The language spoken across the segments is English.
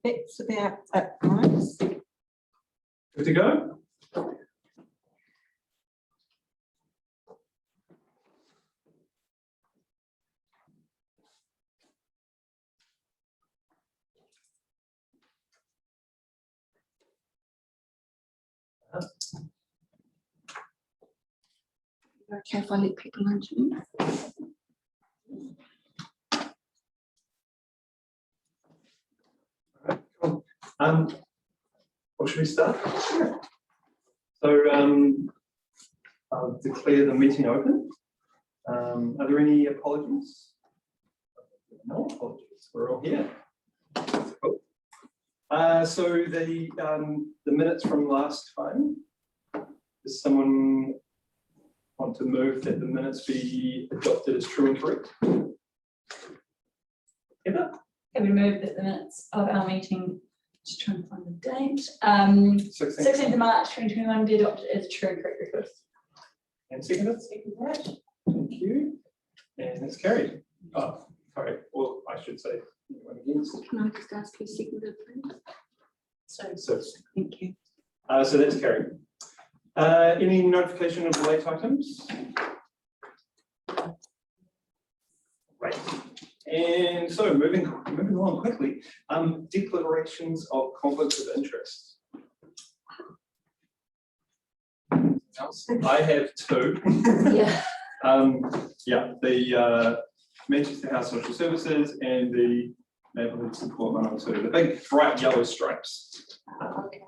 That's about it, guys. Good to go? Okay, if I let people into me. Cool. What should we start? Sure. So I'll declare the meeting open. Are there any apologies? No apologies. We're all here. Cool. So the minutes from last time. Does someone want to move that the minutes be adopted as true and correct? Heather? Can we move that the minutes of our meeting, just trying to find the date, 16th of March 2021 be adopted as true and correct record. And seconded? Thank you. And it's carried. Oh, sorry. Well, I should say anyone against. Can I just ask who seconded, please? So Thank you. so that's carried. Any notification of late items? Right. And so moving along quickly, declarations of conflicts of interest. I have two. Yeah. Yeah, the Manchester House Social Services and the Neighbourhood Support 102, the big bright yellow stripes. Okay.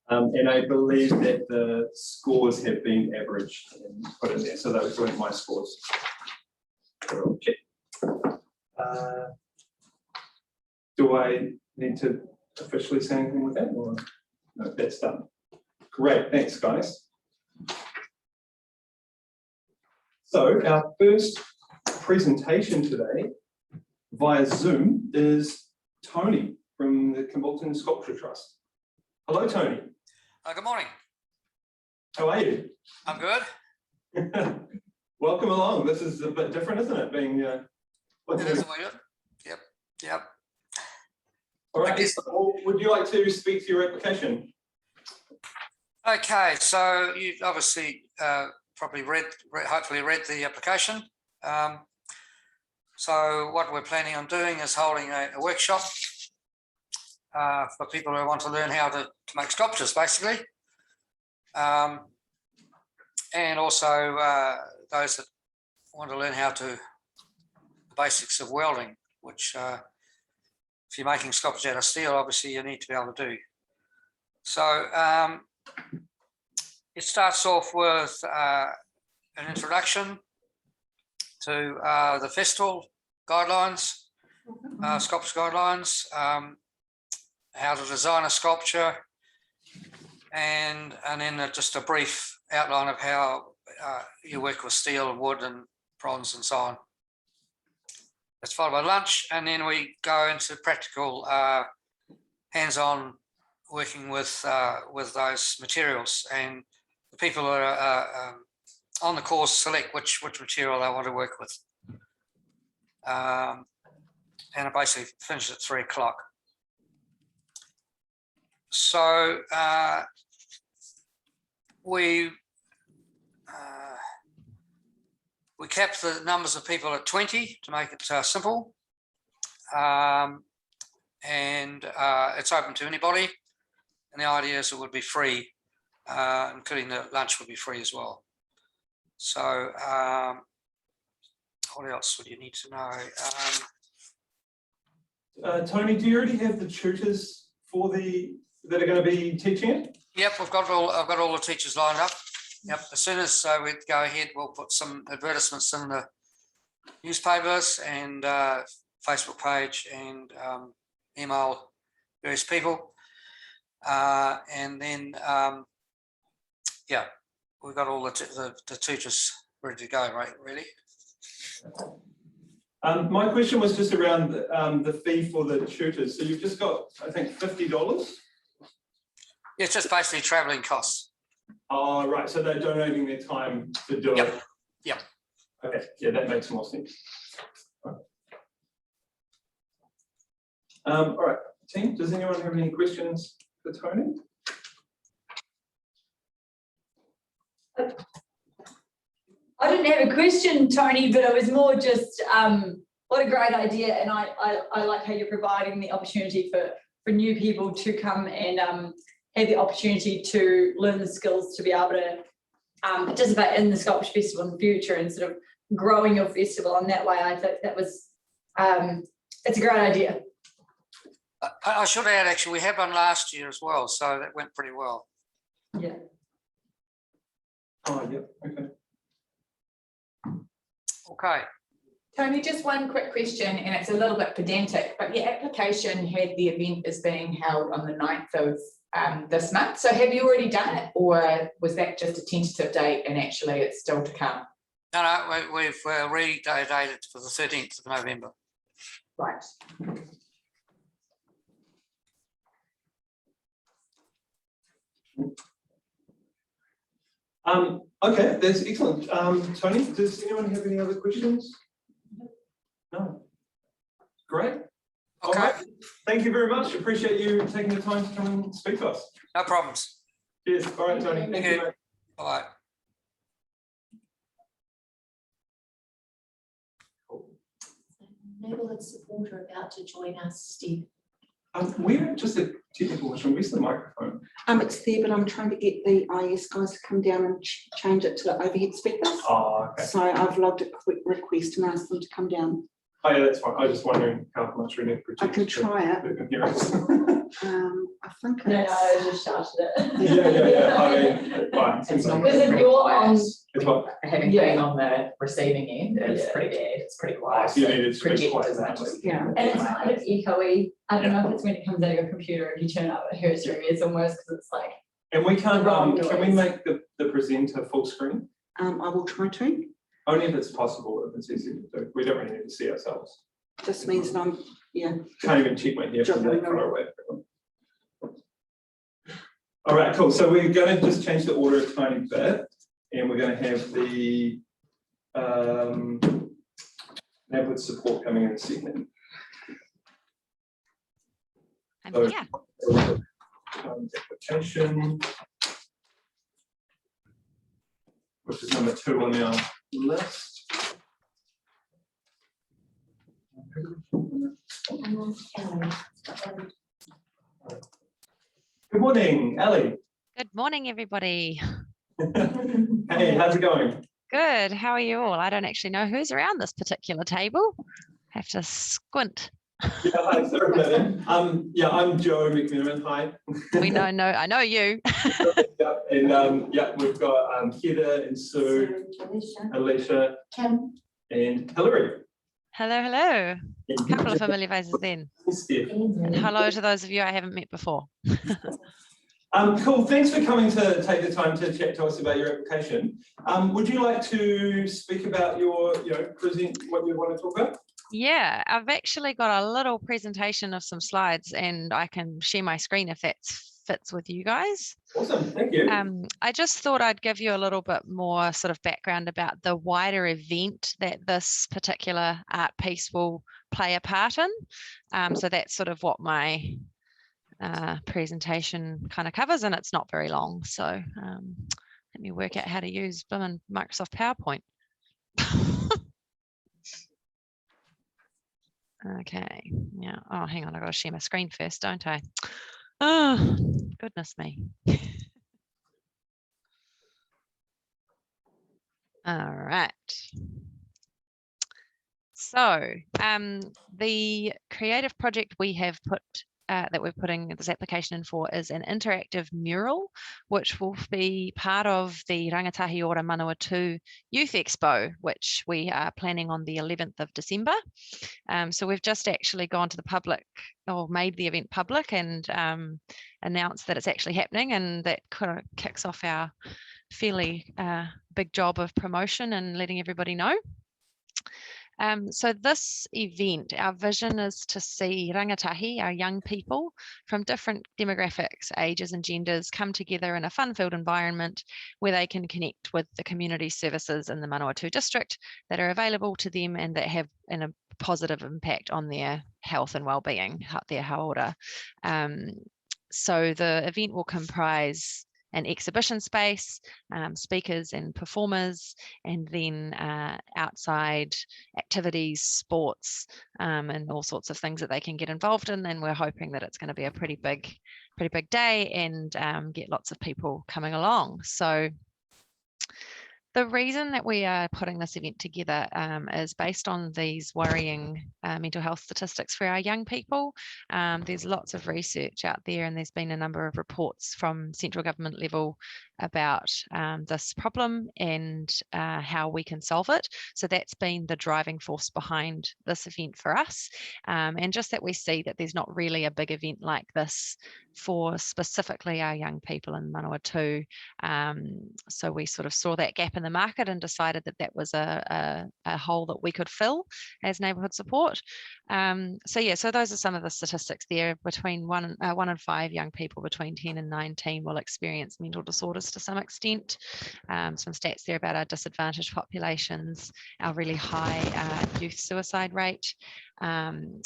And I believe that the scores have been averaged and put in there, so that was really my scores. Okay. Do I need to officially say anything with that, or no? That's done. Great, thanks, guys. So our first presentation today via Zoom is Tony from the Convulsion Sculpture Trust. Hello, Tony. Good morning. How are you? I'm good. Welcome along. This is a bit different, isn't it? Being It is weird. Yep. all right. guess- Well, would you like to speak to your application? Okay, so you've obviously probably hopefully read the application. So what we're planning on doing is holding a workshop for people who want to learn how to make sculptures, basically. And also those that want to learn how to the basics of welding, which if you're making sculptures out of steel, obviously you need to be able to do. So it starts off with an introduction to the festival guidelines, sculpture guidelines, how to design a sculpture, and then just a brief outline of how you work with steel and wood and bronze and so on. That's followed by lunch, and then we go into practical hands-on working with those materials, and the people that are on the course select which material they want to work with. And it basically finishes at 3 o'clock. So we capped the numbers of people at 20 to make it simple, and it's open to anybody. And the idea is it would be free, including the lunch would be free as well. So what else would you need to know? Tony, do you already have the tutors for that are going to be teaching it? Yep, I've got all the teachers lined up. Yep, as soon as we go ahead, we'll put some advertisements in the newspapers and Facebook page and email various people. And then, yeah, we've got all the teachers ready to go, right? Really? My question was just around the fee for the tutors. So you've just got, I think, $50. It's just basically travelling costs. Oh, right. So they're donating their time to do it. Yep. Okay. Yeah, that makes more sense. All right, team, does anyone have any questions for Tony? I didn't have a question, Tony, but it was more just what a great idea, and I like how you're providing the opportunity for new people to come and have the opportunity to learn the skills to be able to participate in the Sculpture Festival in the future and sort of growing your festival. And that way, I think that was it's a great idea. I should add, actually, we had one last year as well, so that went pretty well. Yeah. Oh, yeah, okay. Okay. Tony, just one quick question, and it's a little bit pedantic, but your application had the event as being held on the 9th of this month. So have you already done it, or was that just a tentative date and actually it's still to come? No, we've redated for the 13th of November. Right. Okay, that's excellent. Tony, does anyone have any other questions? No. Great. Okay. All right. Thank you very much. Appreciate you taking the time to come and speak to us. No problems. Cheers. All right, Tony. Thank you, mate. Bye. Neighbourhood supporter about to join us, Steve. We're just a technical question. Where's the microphone? It's there, but I'm trying to get the IS guys to come down and change it to the overhead speakers. Oh, okay. So I've logged a quick request and asked them to come down. Oh, yeah, that's fine. I was just wondering how much we need to protect. I can try it. the appearance. I think No, it's... I just shouted it. Yeah. I mean, fine. It's not Is it your on? It's what? Having been on the receiving end, it's Yeah. pretty bad. It's pretty quiet. So you need to speak Project twice as as much much. as Yeah. And it's kind of echoey. I don't know if it's when it comes out of your computer, if you turn up at her stream, it's almost because it's like. And we can't, Wrong can we noise. make the presenter full screen? I will try to. Only if it's possible, if it's easy to do. We don't really need to see ourselves. Just means that I'm, yeah. Can't even check my ear from that Juggling far away. All right, cool. So we're going to just change the order a tiny bit, and we're going to have the neighborhood support coming in a second. I'm So- here. Application, which is number 2 on our list. Good morning, Ali. Good morning, everybody. Hey, how's it going? Good. How are you all? I don't actually know who's around this particular table. Have to squint. Yeah, hi, sorry about that. Yeah, I'm Joe McMenamin. Hi. We know, I know you. Yeah, and yeah, we've got Heather and Sue, Alicia, Kim. and Hillary. Hello, hello. And A couple of familiar faces then. Steph. And hello to those of you I haven't met before. Cool. Thanks for coming to take the time to chat to us about your application. Would you like to speak about your, present what you want to talk about? Yeah, I've actually got a little presentation of some slides and I can share my screen if that fits with you guys. Awesome. Thank you. I just thought I'd give you a little bit more sort of background about the wider event that this particular art piece will play a part in. So that's sort of what my presentation kind of covers, and it's not very long. So let me work out how to use Microsoft PowerPoint. Okay, yeah. Oh, hang on, I've got to share my screen first, don't I? Oh, goodness me. All right. So the creative project we have put that we're putting this application in for is an interactive mural, which will be part of the Rangatahi Ora Manawa 2 Youth Expo, which we are planning on the 11th of December. So we've just actually gone to the public, or made the event public, and announced that it's actually happening, and that kind of kicks off our fairly big job of promotion and letting everybody know. So this event, our vision is to see rangatahi, our young people from different demographics, ages and genders come together in a fun-filled environment where they can connect with the community services in the Manawatu district that are available to them and that have a positive impact on their health and well-being, their haora. So the event will comprise an exhibition space, speakers and performers, and then outside activities, sports, and all sorts of things that they can get involved in. And we're hoping that it's going to be a pretty big day and get lots of people coming along. So the reason that we are putting this event together is based on these worrying mental health statistics for our young people. There's lots of research out there, and there's been a number of reports from central government level about this problem and how we can solve it. So that's been the driving force behind this event for us. And just that we see that there's not really a big event like this for specifically our young people in Manawatu. So we sort of saw that gap in the market and decided that that was a hole that we could fill as neighbourhood support. So those are some of the statistics there. Between 1 in 5 young people between 10 and 19 will experience mental disorders to some extent. Some stats there about our disadvantaged populations, our really high youth suicide rate, and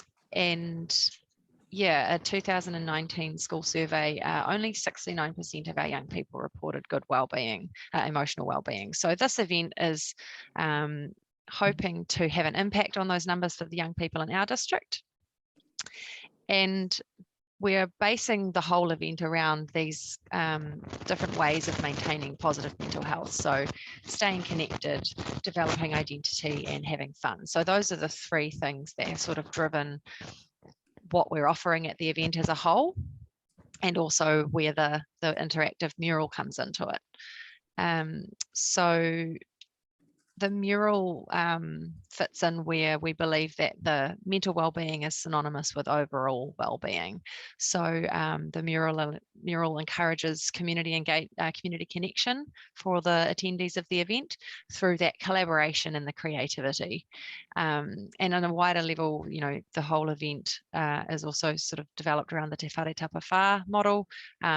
a 2019 school survey, only 69% of our young people reported good well-being, emotional well-being. So this event is hoping to have an impact on those numbers for the young people in our district. And we're basing the whole event around these different ways of maintaining positive mental health. So staying connected, developing identity, and having fun. So those are the 3 things that have sort of driven what we're offering at the event as a whole, and also where the interactive mural comes into it. So the mural fits in where we believe that the mental well-being is synonymous with overall well-being. So the mural encourages community connection for the attendees of the event through that collaboration and the creativity. And on a wider level, the whole event is also sort of developed around the Te Whare Tapawha model.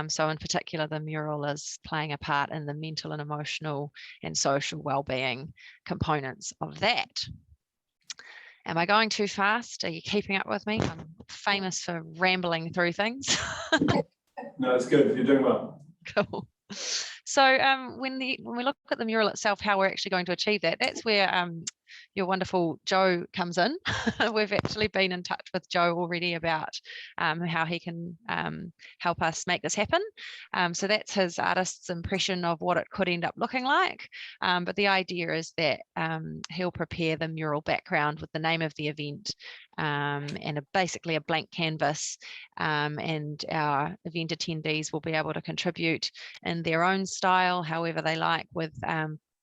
So in particular, the mural is playing a part in the mental and emotional and social well-being components of that. Am I going too fast? Are you keeping up with me? I'm famous for rambling through things. No, it's good. You're doing well. Cool. So when we look at the mural itself, how we're actually going to achieve that, that's where your wonderful Joe comes in. We've actually been in touch with Joe already about how he can help us make this happen. So that's his artist's impression of what it could end up looking like. But the idea is that he'll prepare the mural background with the name of the event and basically a blank canvas, and our event attendees will be able to contribute in their own style, however they like, with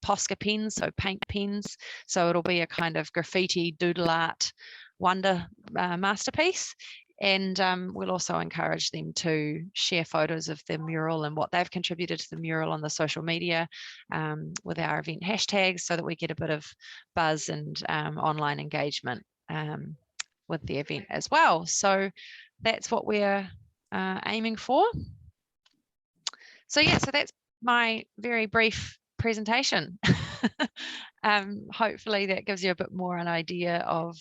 Posca pens, so paint pens. So it'll be a kind of graffiti doodle art wonder masterpiece. And we'll also encourage them to share photos of their mural and what they've contributed to the mural on the social media with our event hashtags, so that we get a bit of buzz and online engagement with the event as well. So that's what we're aiming for. So that's my very brief presentation. Hopefully that gives you a bit more an idea of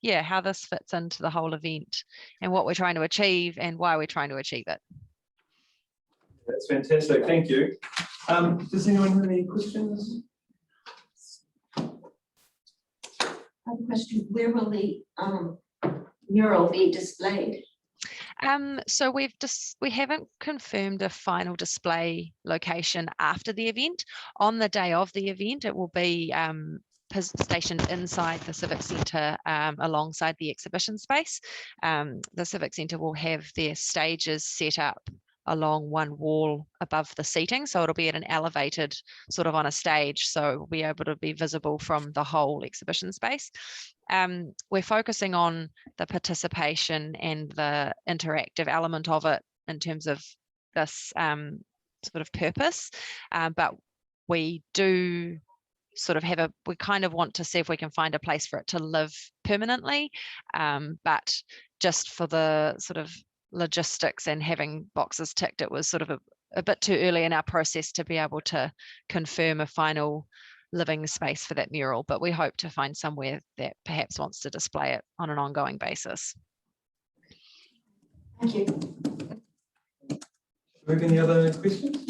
how this fits into the whole event and what we're trying to achieve and why we're trying to achieve it. That's fantastic. Thank you. Does anyone have any questions? I have a question. Where will the mural be displayed? So we haven't confirmed a final display location after the event. On the day of the event, it will be stationed inside the Civic Centre alongside the exhibition space. The Civic Centre will have their stages set up along one wall above the seating, so it'll be at an elevated sort of on a stage, so we'll be able to be visible from the whole exhibition space. We're focusing on the participation and the interactive element of it in terms of this sort of purpose, but we do sort of we kind of want to see if we can find a place for it to live permanently, but just for the sort of logistics and having boxes ticked, it was sort of a bit too early in our process to be able to confirm a final living space for that mural, but we hope to find somewhere that perhaps wants to display it on an ongoing basis. Thank you. Do we have any other questions?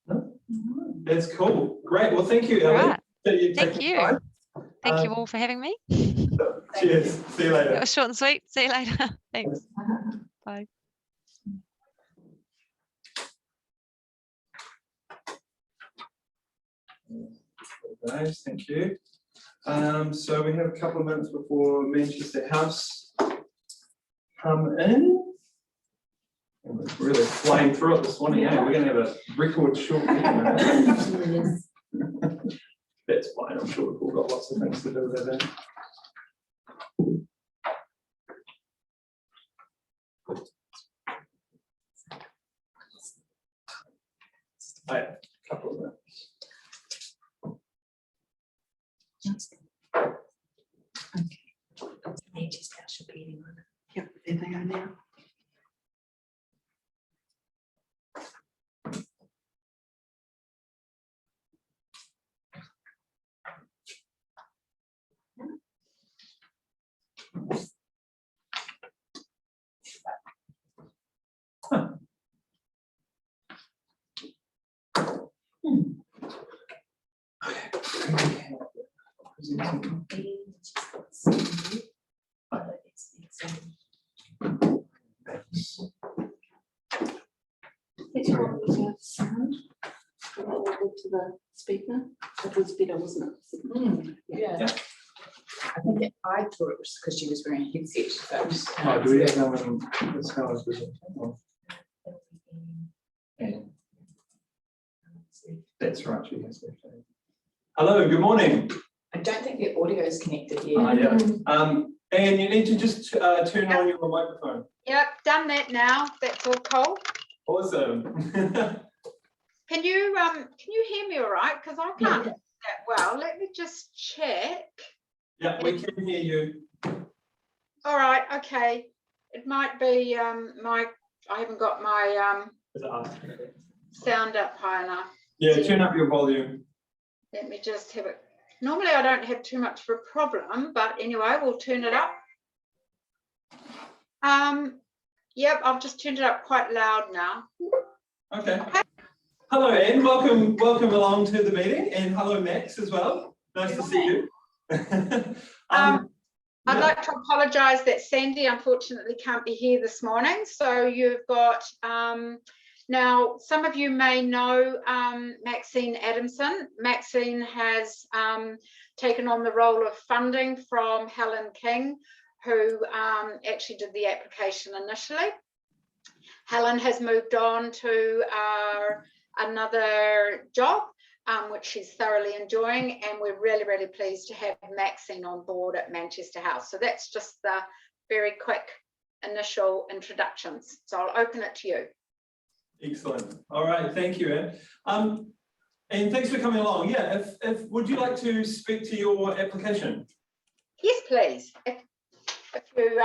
No? That's cool. Great. Well, thank you, Ellie. Right. Thank you. Thank you Um, all for having me. Cheers. See you later. It was short and sweet. See you later. Thanks. Bye. Guys, thank you. So we have a couple of minutes before Manchester House come in. And we're really flying through it this morning. Yeah. We're going to have a record short meeting. That's fine. I'm sure we've all got lots of things to do with that. I have a couple of minutes. Manchester should be anyone. Yep, there they are now. It's what was the sound? To the speaker. It was better, wasn't it? Yeah. I think I thought it was because she was wearing a headset. But, Oh, do we have no one? That's how I was doing it. Yeah. That's right. She has that. Hello, good morning. I don't think the audio is connected yet. Yeah. And you need to just turn on your microphone. Yep, done that now. That's all cool. Awesome. Can you hear me all right? Because I can't hear that well. Let me just check. Yeah, we can hear you. All right, okay. It might be I haven't got my Is it us? sound up high enough. Yeah, turn up your volume. Let me just have it. Normally I don't have too much of a problem, but anyway, we'll turn it up. Yep, I've just turned it up quite loud now. Okay. Hello, Anne. Welcome along to the meeting, and hello, Max, as well. Nice to see you. I'd like to apologise that Sandy unfortunately can't be here this morning. So you've got now some of you may know Maxine Adamson. Maxine has taken on the role of funding from Helen King, who actually did the application initially. Helen has moved on to another job, which she's thoroughly enjoying, and we're really, really pleased to have Maxine on board at Manchester House. So that's just the very quick initial introductions. So I'll open it to you. Excellent. All right, thank you, Anne. And thanks for coming along. Yeah, if would you like to speak to your application? Yes, please. If you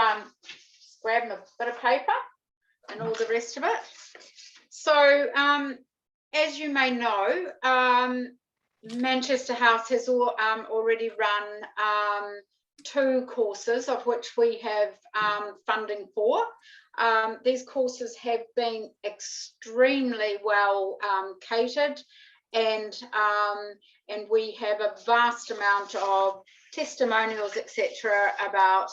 grab a bit of paper and all the rest of it. So as you may know, Manchester House has already run 2 courses of which we have funding for. These courses have been extremely well catered, and we have a vast amount of testimonials, etc., about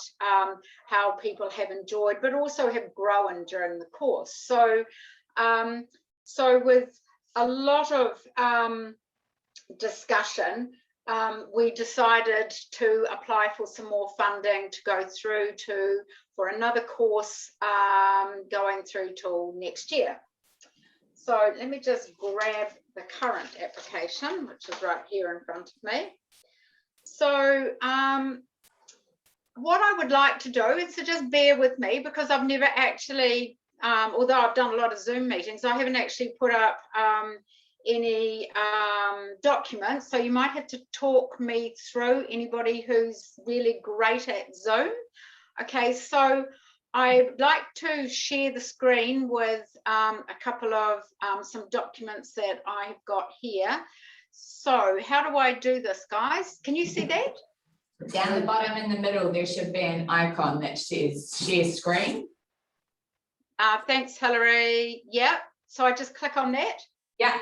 how people have enjoyed, but also have grown during the course. So, so with a lot of discussion, we decided to apply for some more funding to go through for another course going through till next year. So let me just grab the current application, which is right here in front of me. So what I would like to do is to just bear with me, because I've never actually, although I've done a lot of Zoom meetings, I haven't actually put up any documents, so you might have to talk me through, anybody who's really great at Zoom. Okay, so I'd like to share the screen with a couple of some documents that I've got here. So how do I do this, guys? Can you see that? Down the bottom in the middle, there should be an icon that says share screen. Thanks, Hilary. Yep. So I just click on that. Yeah.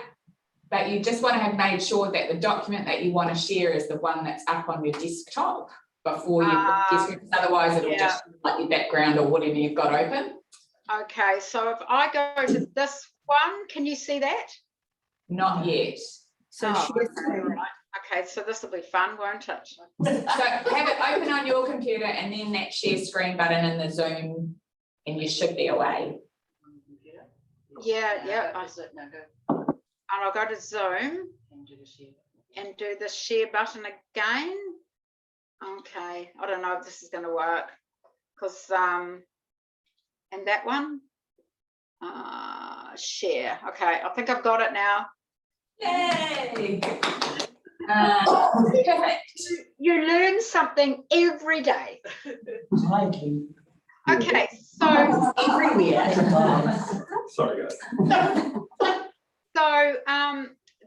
But you just want to have made sure that the document that you want to share is the one that's up on your desktop before you because otherwise it'll just like your background or whatever you've got open. Okay, so if I go to this one, can you see that? Not yet. So share screen. Right. Okay, so this will be fun, won't it? So have it open on your computer and then that share screen button in the Zoom and you should be away. Yeah. And I'll go to Zoom and do the share button again. Okay, I don't know if this is going to work because and that one share. Okay, I think I've got it now. Yay! Perfect. You learn something every day. Okay, so Everywhere. Sorry, guys. so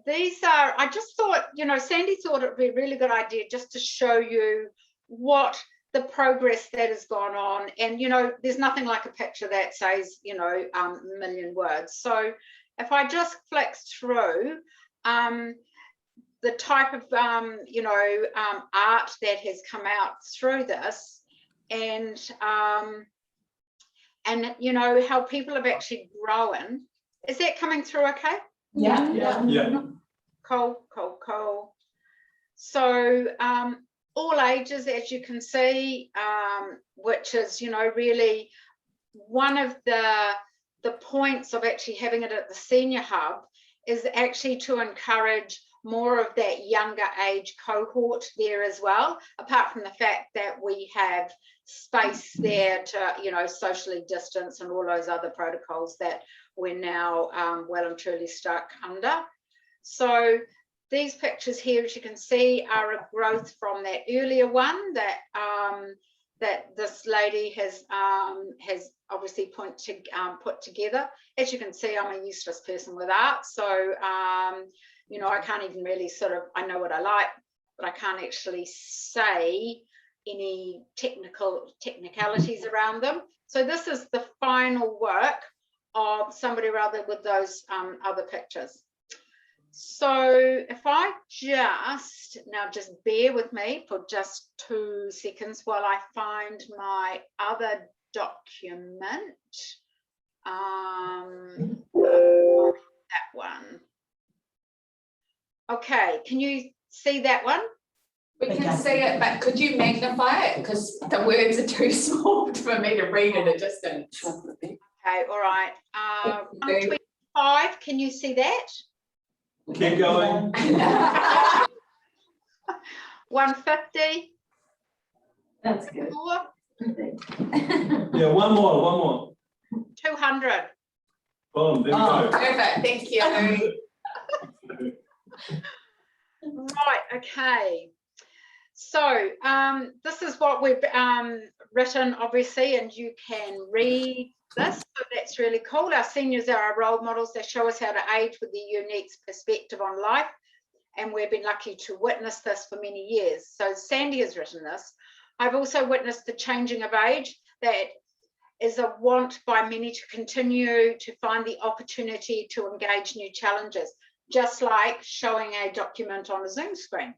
these are, I just thought, you know, Sandy thought it would be a really good idea just to show you what the progress that has gone on. And, you know, there's nothing like a picture that says, you know, a million words. So if I just flick through the type of, you know, art that has come out through this and you know, how people have actually grown. Is that coming through okay? Yeah. Cool. So all ages, as you can see, which is, you know, really one of the points of actually having it at the senior hub is actually to encourage more of that younger age cohort there as well, apart from the fact that we have space there to, you know, socially distance and all those other protocols that we're now well and truly stuck under. So these pictures here, as you can see, are a growth from that earlier one that that this lady has obviously put together. As you can see, I'm a useless person with art, so you know, I can't even really sort of, I know what I like, but I can't actually say any technicalities around them. So this is the final work of somebody rather with those other pictures. So if I just bear with me for just 2 seconds while I find my other document. That one. Okay, can you see that one? We can see it, but could you magnify it? Because the words are too small for me to read at a distance. Okay, all right. 125, can you see that? Keep going. 150. That's good. Yeah, one more. 200. Boom, there we go. Perfect, thank you. Right, okay. So this is what we've written, obviously, and you can read this, so that's really cool. Our seniors are our role models. They show us how to age with a unique perspective on life, and we've been lucky to witness this for many years. So Sandy has written this. I've also witnessed the changing of age that is a want by many to continue to find the opportunity to engage new challenges, just like showing a document on a Zoom screen.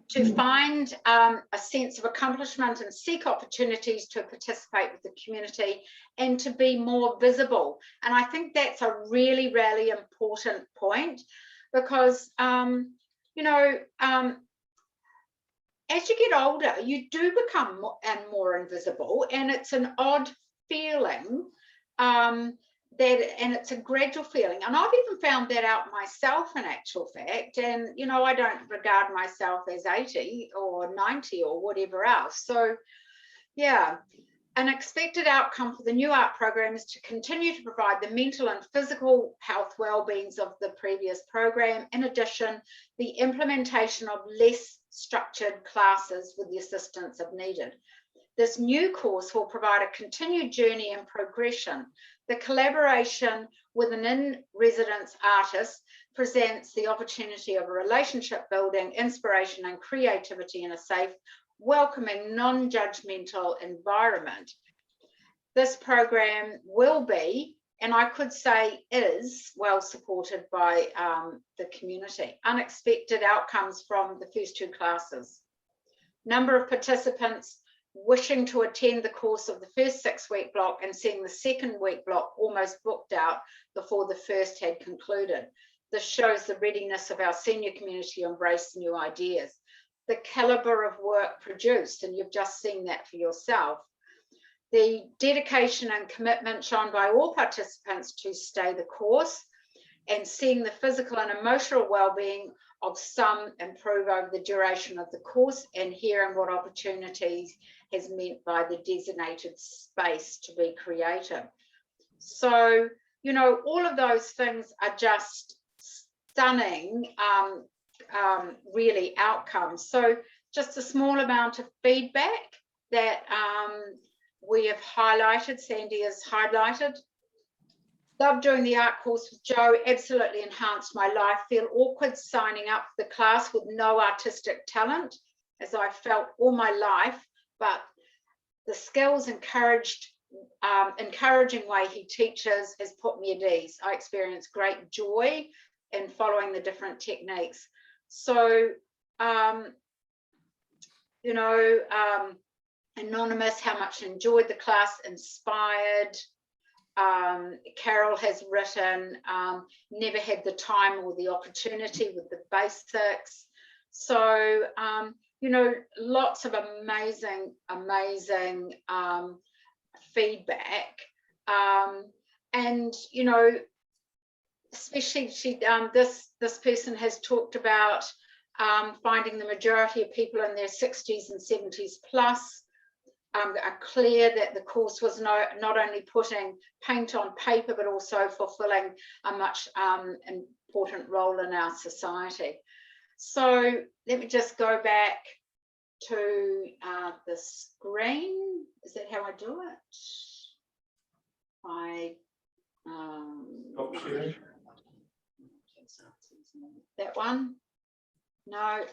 To find a sense of accomplishment and seek opportunities to participate with the community and to be more visible. And I think that's a really, really important point because, you know, as you get older, you do become more invisible, and it's an odd feeling and it's a gradual feeling. And I've even found that out myself in actual fact. And, you know, I don't regard myself as 80 or 90 or whatever else. So, yeah. An expected outcome for the new art program is to continue to provide the mental and physical health well-beings of the previous program. In addition, the implementation of less structured classes with the assistance if needed. This new course will provide a continued journey and progression. The collaboration with an in-residence artist presents the opportunity of a relationship building, inspiration and creativity in a safe, welcoming, non-judgmental environment. This program will be, and I could say is, well supported by the community. Unexpected outcomes from the first 2 classes. Number of participants wishing to attend the course of the first 6-week block and seeing the second week block almost booked out before the first had concluded. This shows the readiness of our senior community to embrace new ideas. The caliber of work produced, and you've just seen that for yourself. The dedication and commitment shown by all participants to stay the course, and seeing the physical and emotional well-being of some improve over the duration of the course, and hearing what opportunities has meant by the designated space to be creative. So, you know, all of those things are just stunning, really outcomes. So just a small amount of feedback that we have highlighted, Sandy has highlighted. Love doing the art course with Joe, absolutely enhanced my life. Feel awkward signing up for the class with no artistic talent, as I felt all my life, but the skills encouraging way he teaches has put me at ease. I experience great joy in following the different techniques. So, you know, Anonymous, how much enjoyed the class, inspired. Carol has written, never had the time or the opportunity with the basics. So, you know, lots of amazing feedback. And, you know, especially this person has talked about finding the majority of people in their 60s and 70s plus are clear that the course was not only putting paint on paper, but also fulfilling a much important role in our society. So let me just go back to the screen. Is that how I do it? That one? No.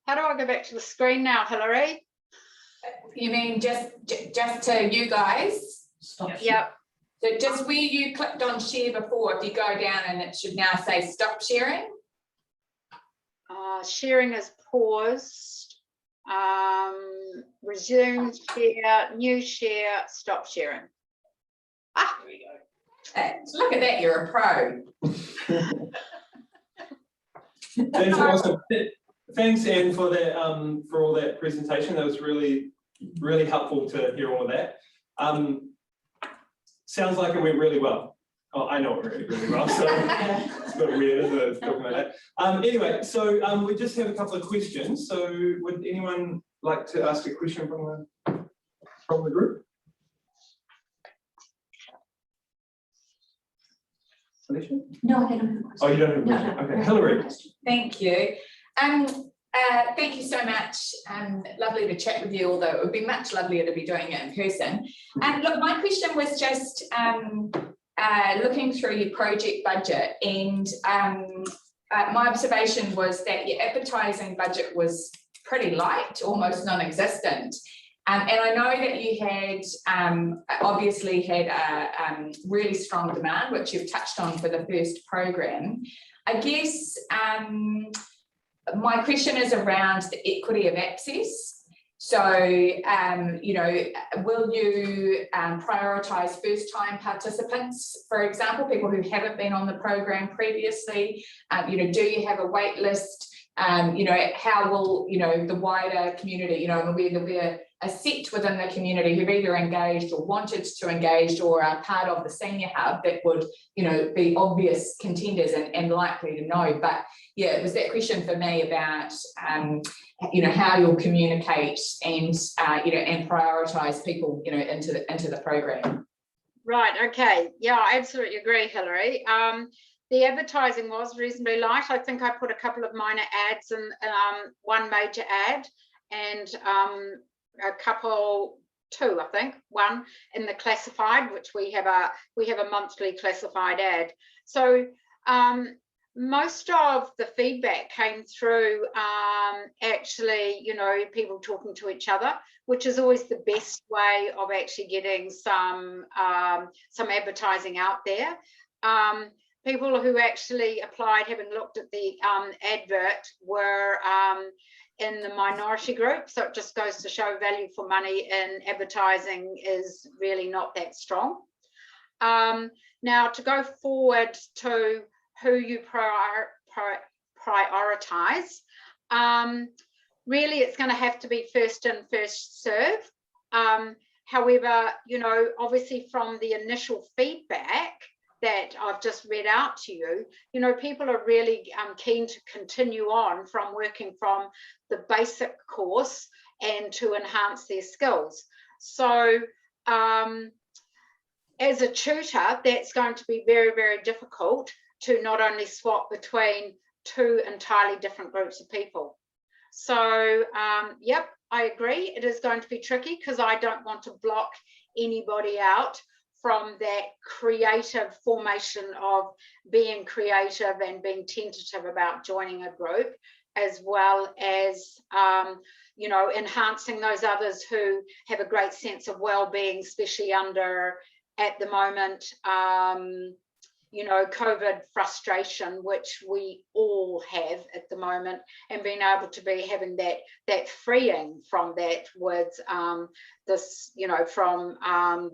How do I go back to the screen now, Hilary? You mean just to you guys? Stop. Yep. So just where you clicked on share before, if you go down and it should now say stop sharing. Sharing is paused. Resume share, new share, stop sharing. Ah, there we go. Look at that, you're a pro. That's awesome. Thanks, Anne, for that, for all that presentation. That was really helpful to hear all of that. Sounds like it went really well. Oh, I know it went really well, so it's a bit weird, isn't it, talking about that. Anyway, so we just have a couple of questions. So would anyone like to ask a question from the group? Alicia? No, I don't have a question. Oh, you don't have a question? No. Okay, Hilary. Thank you. Thank you so much. Lovely to chat with you, although it would be much lovelier to be doing it in person. And look, my question was just looking through your project budget, and my observation was that your advertising budget was pretty light, almost non-existent. And I know that you had obviously had a really strong demand, which you've touched on for the first program. I guess my question is around the equity of access. So, you know, will you prioritise first-time participants, for example, people who haven't been on the program previously? You know, do you have a wait list? You know, how will, you know, the wider community, you know, will there be a set within the community who've either engaged or wanted to engage or are part of the senior hub that would, you know, be obvious contenders and likely to know? But yeah, it was that question for me about you know, how you'll communicate and, you know, and prioritize people, you know, into the program. Right, okay. Yeah, I absolutely agree, Hilary. The advertising was reasonably light. I think I put a couple of minor ads and one major ad and a couple, two, I think, one in the classified, which we have a monthly classified ad. So most of the feedback came through actually, you know, people talking to each other, which is always the best way of actually getting some advertising out there. People who actually applied, having looked at the advert, were in the minority group. So it just goes to show value for money in advertising is really not that strong. Now, to go forward to who you prioritize, really it's going to have to be first in, first serve. However, you know, obviously from the initial feedback that I've just read out to you, you know, people are really keen to continue on from working from the basic course and to enhance their skills. So as a tutor, that's going to be very, very difficult to not only swap between two entirely different groups of people. So, yep, I agree. It is going to be tricky because I don't want to block anybody out from that creative formation of being creative and being tentative about joining a group, as well as, you know, enhancing those others who have a great sense of well-being, especially under, at the moment, you know, COVID frustration, which we all have at the moment, and being able to be having that freeing from that with this, you know, from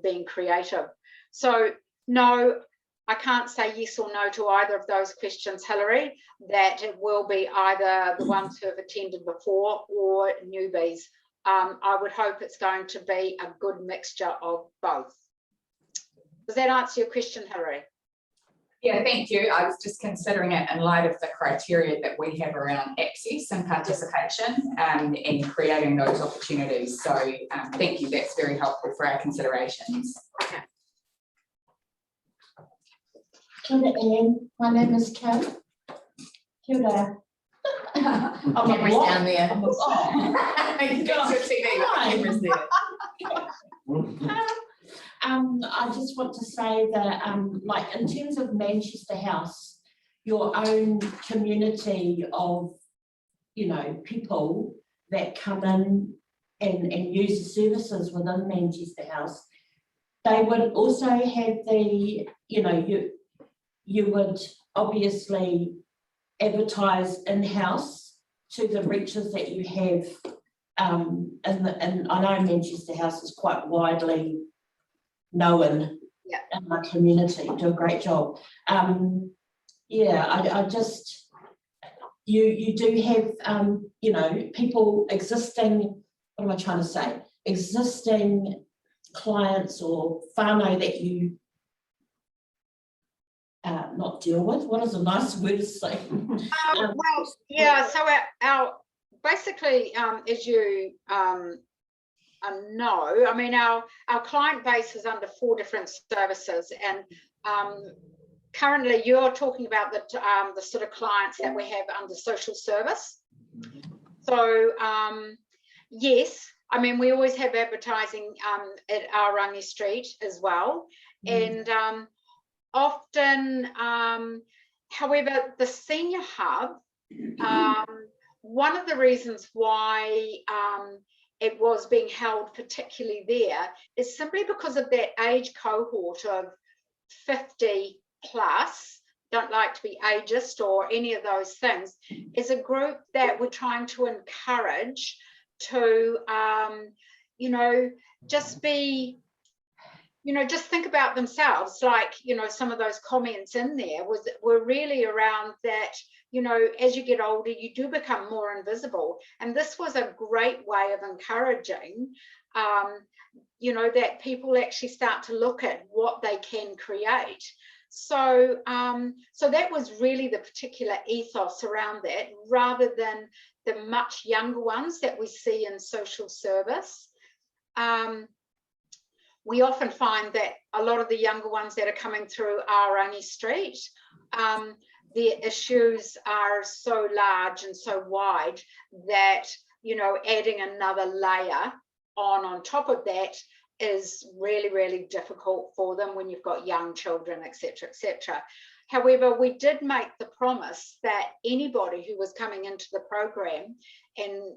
being creative. So no, I can't say yes or no to either of those questions, Hilary, that it will be either the ones who have attended before or newbies. I would hope it's going to be a good mixture of both. Does that answer your question, Hilary? Yeah, thank you. I was just considering it in light of the criteria that we have around access and participation and creating those opportunities. So thank you. That's very helpful for our considerations. Okay. Kia ora, Anne. My name is Kim. Kia ora. I'm a Camera's block. down there. I'm a block. That's your TV, but the camera's there. I just want to say that, like in terms of Manchester House, your own community of, you know, people that come in and use the services within Manchester House, they would also have the, you know, you would obviously advertise in-house to the reaches that you have, and I know Manchester House is quite widely known in my community, do a great job. Yeah, I just, you do have, you know, people existing, what am I trying to say? Existing clients or whānau that you not deal with. What is a nice word to say? Well, yeah, so our basically, as you know, I mean, our client base is under 4 different services, and currently you're talking about the sort of clients that we have under social service. So yes, I mean, we always have advertising at Aorangi Street as well, and often, however, the senior hub, one of the reasons why it was being held particularly there is simply because of that age cohort of 50 plus, don't like to be ageist or any of those things, is a group that we're trying to encourage to, you know, just be, you know, just think about themselves. Like, you know, some of those comments in there were really around that, you know, as you get older, you do become more invisible. And this was a great way of encouraging, you know, that people actually start to look at what they can create. So, so that was really the particular ethos around that, rather than the much younger ones that we see in social service. We often find that a lot of the younger ones that are coming through our only street, their issues are so large and so wide that, you know, adding another layer on top of that is really, really difficult for them when you've got young children, etc., etc. However, we did make the promise that anybody who was coming into the program and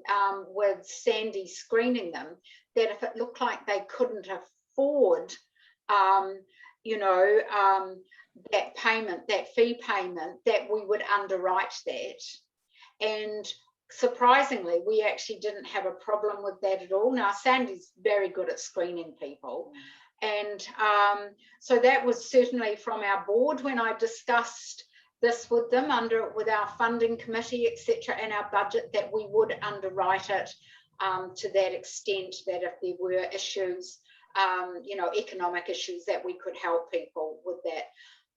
with Sandy screening them, that if it looked like they couldn't afford, you know, that payment, that fee payment, that we would underwrite that. And surprisingly, we actually didn't have a problem with that at all. Now, Sandy's very good at screening people. And so that was certainly from our board when I discussed this with them with our funding committee, etc., and our budget, that we would underwrite it to that extent, that if there were issues, you know, economic issues, that we could help people with that.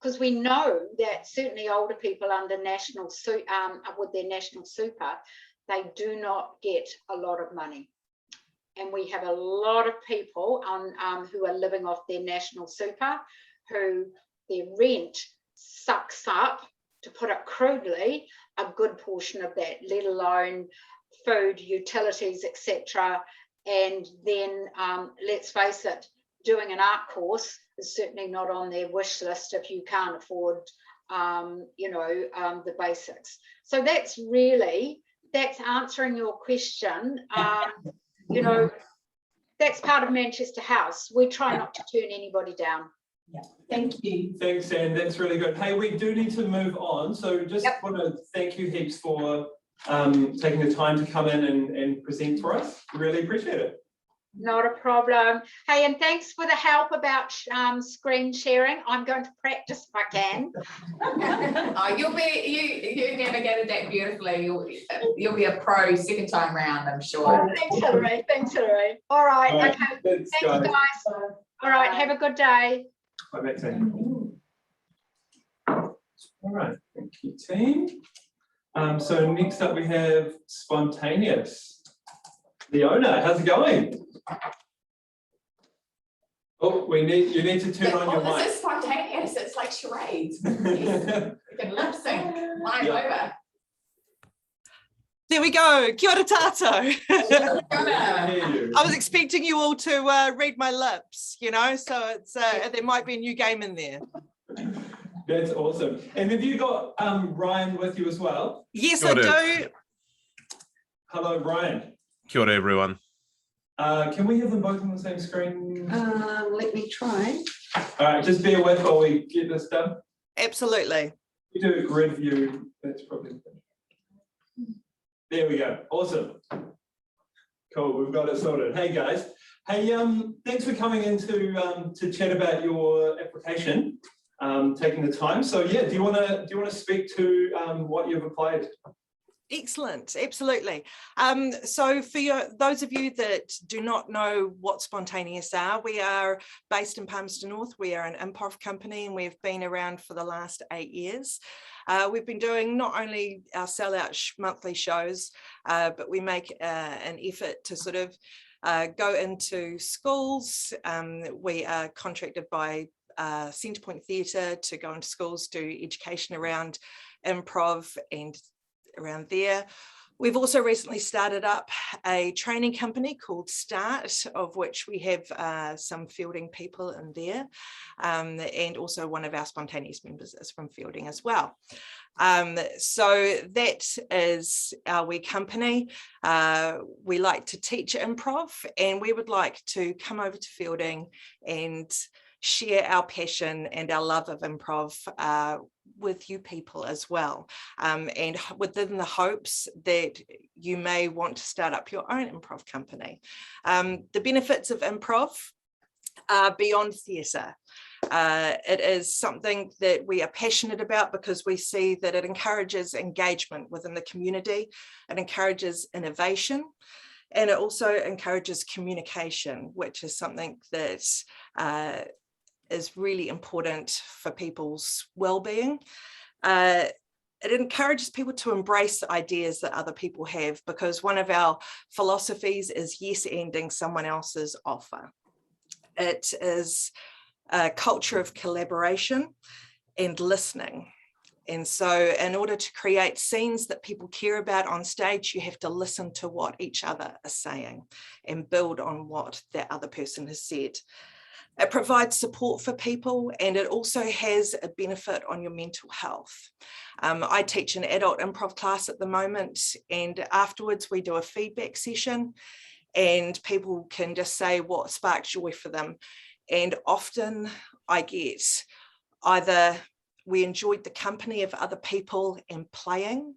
Because we know that certainly older people under national with their national super, they do not get a lot of money. And we have a lot of people who are living off their national super, who their rent sucks up, to put it crudely, a good portion of that, let alone food, utilities, etc. And then let's face it, doing an art course is certainly not on their wish list if you can't afford, you know, the basics. So that's answering your question. You know, that's part of Manchester House. We try not to turn anybody down. Yeah, thank you. Thanks, Anne. That's really good. Hey, we do need to move on. So just want to thank you heaps for taking the time to come in and present for us. Really appreciate it. Not a problem. Hey, and thanks for the help about screen sharing. I'm going to practice if I can. Oh, you navigated that beautifully. You'll be a pro second time round, I'm sure. Oh, thanks, Hillary. Thanks, Hillary. All right. All right. Okay. Thanks, Thanks, guys. All right. Have a good day. Bye, Maxine. All right. Thank you, team. So next up we have Spontaneous. Leona, how's it going? Oh, you need to turn on your mic. This is spontaneous. It's like charades. You can lip sync. Line over. There we go. Kia ora tātou. I I was expecting you all to read my lips, you know, so it's there might be a new game in there. That's awesome. And have you got Ryan with you as well? Yes, I do. Hello, Ryan. Kia ora, everyone. Can we have them both on the same screen? Let me try. All right, just bear with while we get this done. Absolutely. We do a grid view. That's probably good. There we go. Awesome. Cool. We've got it sorted. Hey guys. Hey, thanks for coming in to chat about your application. Taking the time. So yeah, do you want to speak to what you've applied? Excellent, absolutely. So for those of you that do not know what Spontaneous are, we are based in Palmerston North. We are an improv company and we've been around for the last 8 years. We've been doing not only our sellout monthly shows, but we make an effort to sort of go into schools. We are contracted by Centrepoint Theatre to go into schools, do education around improv and around there. We've also recently started up a training company called Start, of which we have some Fielding people in there, and also one of our Spontaneous members is from Fielding as well. So that is our wee company. We like to teach improv and we would like to come over to Fielding and share our passion and our love of improv with you people as well, and within the hopes that you may want to start up your own improv company. The benefits of improv are beyond theatre. It is something that we are passionate about because we see that it encourages engagement within the community, it encourages innovation, and it also encourages communication, which is something that is really important for people's well-being. It encourages people to embrace ideas that other people have, because one of our philosophies is yes-ending someone else's offer. It is a culture of collaboration and listening. And so in order to create scenes that people care about on stage, you have to listen to what each other are saying and build on what that other person has said. It provides support for people, and it also has a benefit on your mental health. I teach an adult improv class at the moment, and afterwards we do a feedback session and people can just say what sparked joy for them. And often I get either we enjoyed the company of other people and playing,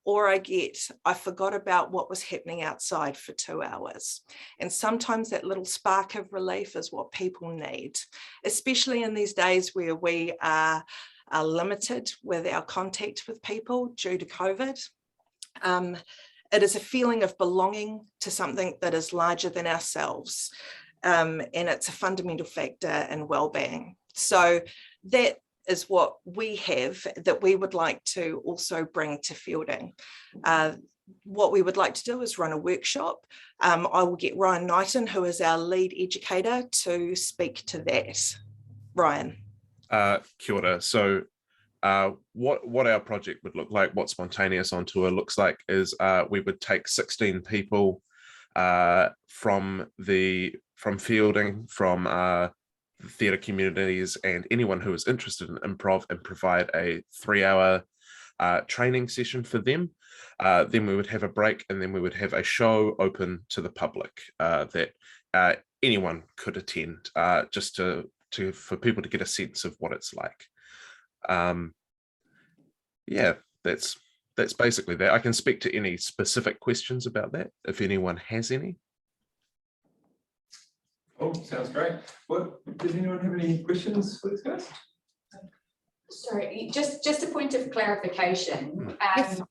or I forgot about what was happening outside for 2 hours. And sometimes that little spark of relief is what people need, especially in these days where we are limited with our contact with people due to COVID. It is a feeling of belonging to something that is larger than ourselves. And it's a fundamental factor in well-being. So that is what we have that we would like to also bring to fielding. What we would like to do is run a workshop. I will get Ryan Knighton, who is our lead educator, to speak to that. Ryan. Kia ora. So what our project would look like, what Spontaneous on Tour looks like, is we would take 16 people from fielding, from theatre communities, and anyone who is interested in improv, and provide a 3-hour training session for them. Then we would have a break, and then we would have a show open to the public that anyone could attend, just for people to get a sense of what it's like. Yeah, that's basically that. I can speak to any specific questions about that if anyone has any. Oh, sounds great. Does anyone have any questions for this guys? Sorry, just a point of clarification. Yes.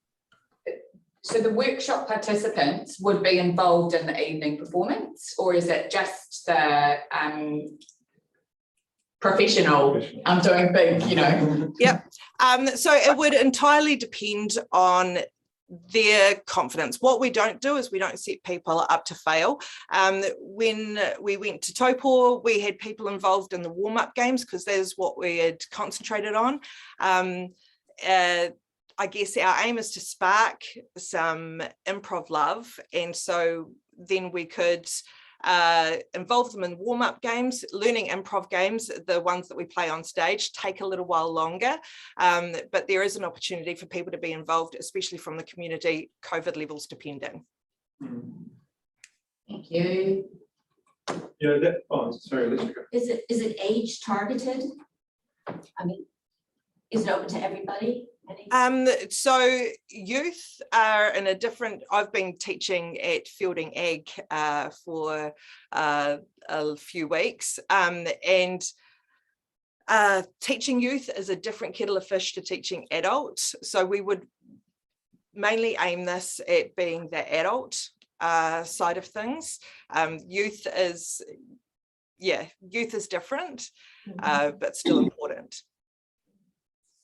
So the workshop participants would be involved in the evening performance, or is it just the professional? I'm doing big, you know. Yep. So it would entirely depend on their confidence. What we don't do is we don't set people up to fail. When we went to Taupō, we had people involved in the warm-up games because that is what we had concentrated on. I guess our aim is to spark some improv love, and so then we could involve them in warm-up games. Learning improv games, the ones that we play on stage, take a little while longer, but there is an opportunity for people to be involved, especially from the community, COVID levels depending. Thank you. Yeah, sorry, Alicia. Is it age targeted? I mean, is it open to everybody? So youth are in a different, I've been teaching at Fielding Ag for a few weeks, and teaching youth is a different kettle of fish to teaching adults. So we would mainly aim this at being the adult side of things. Youth is different, but still important.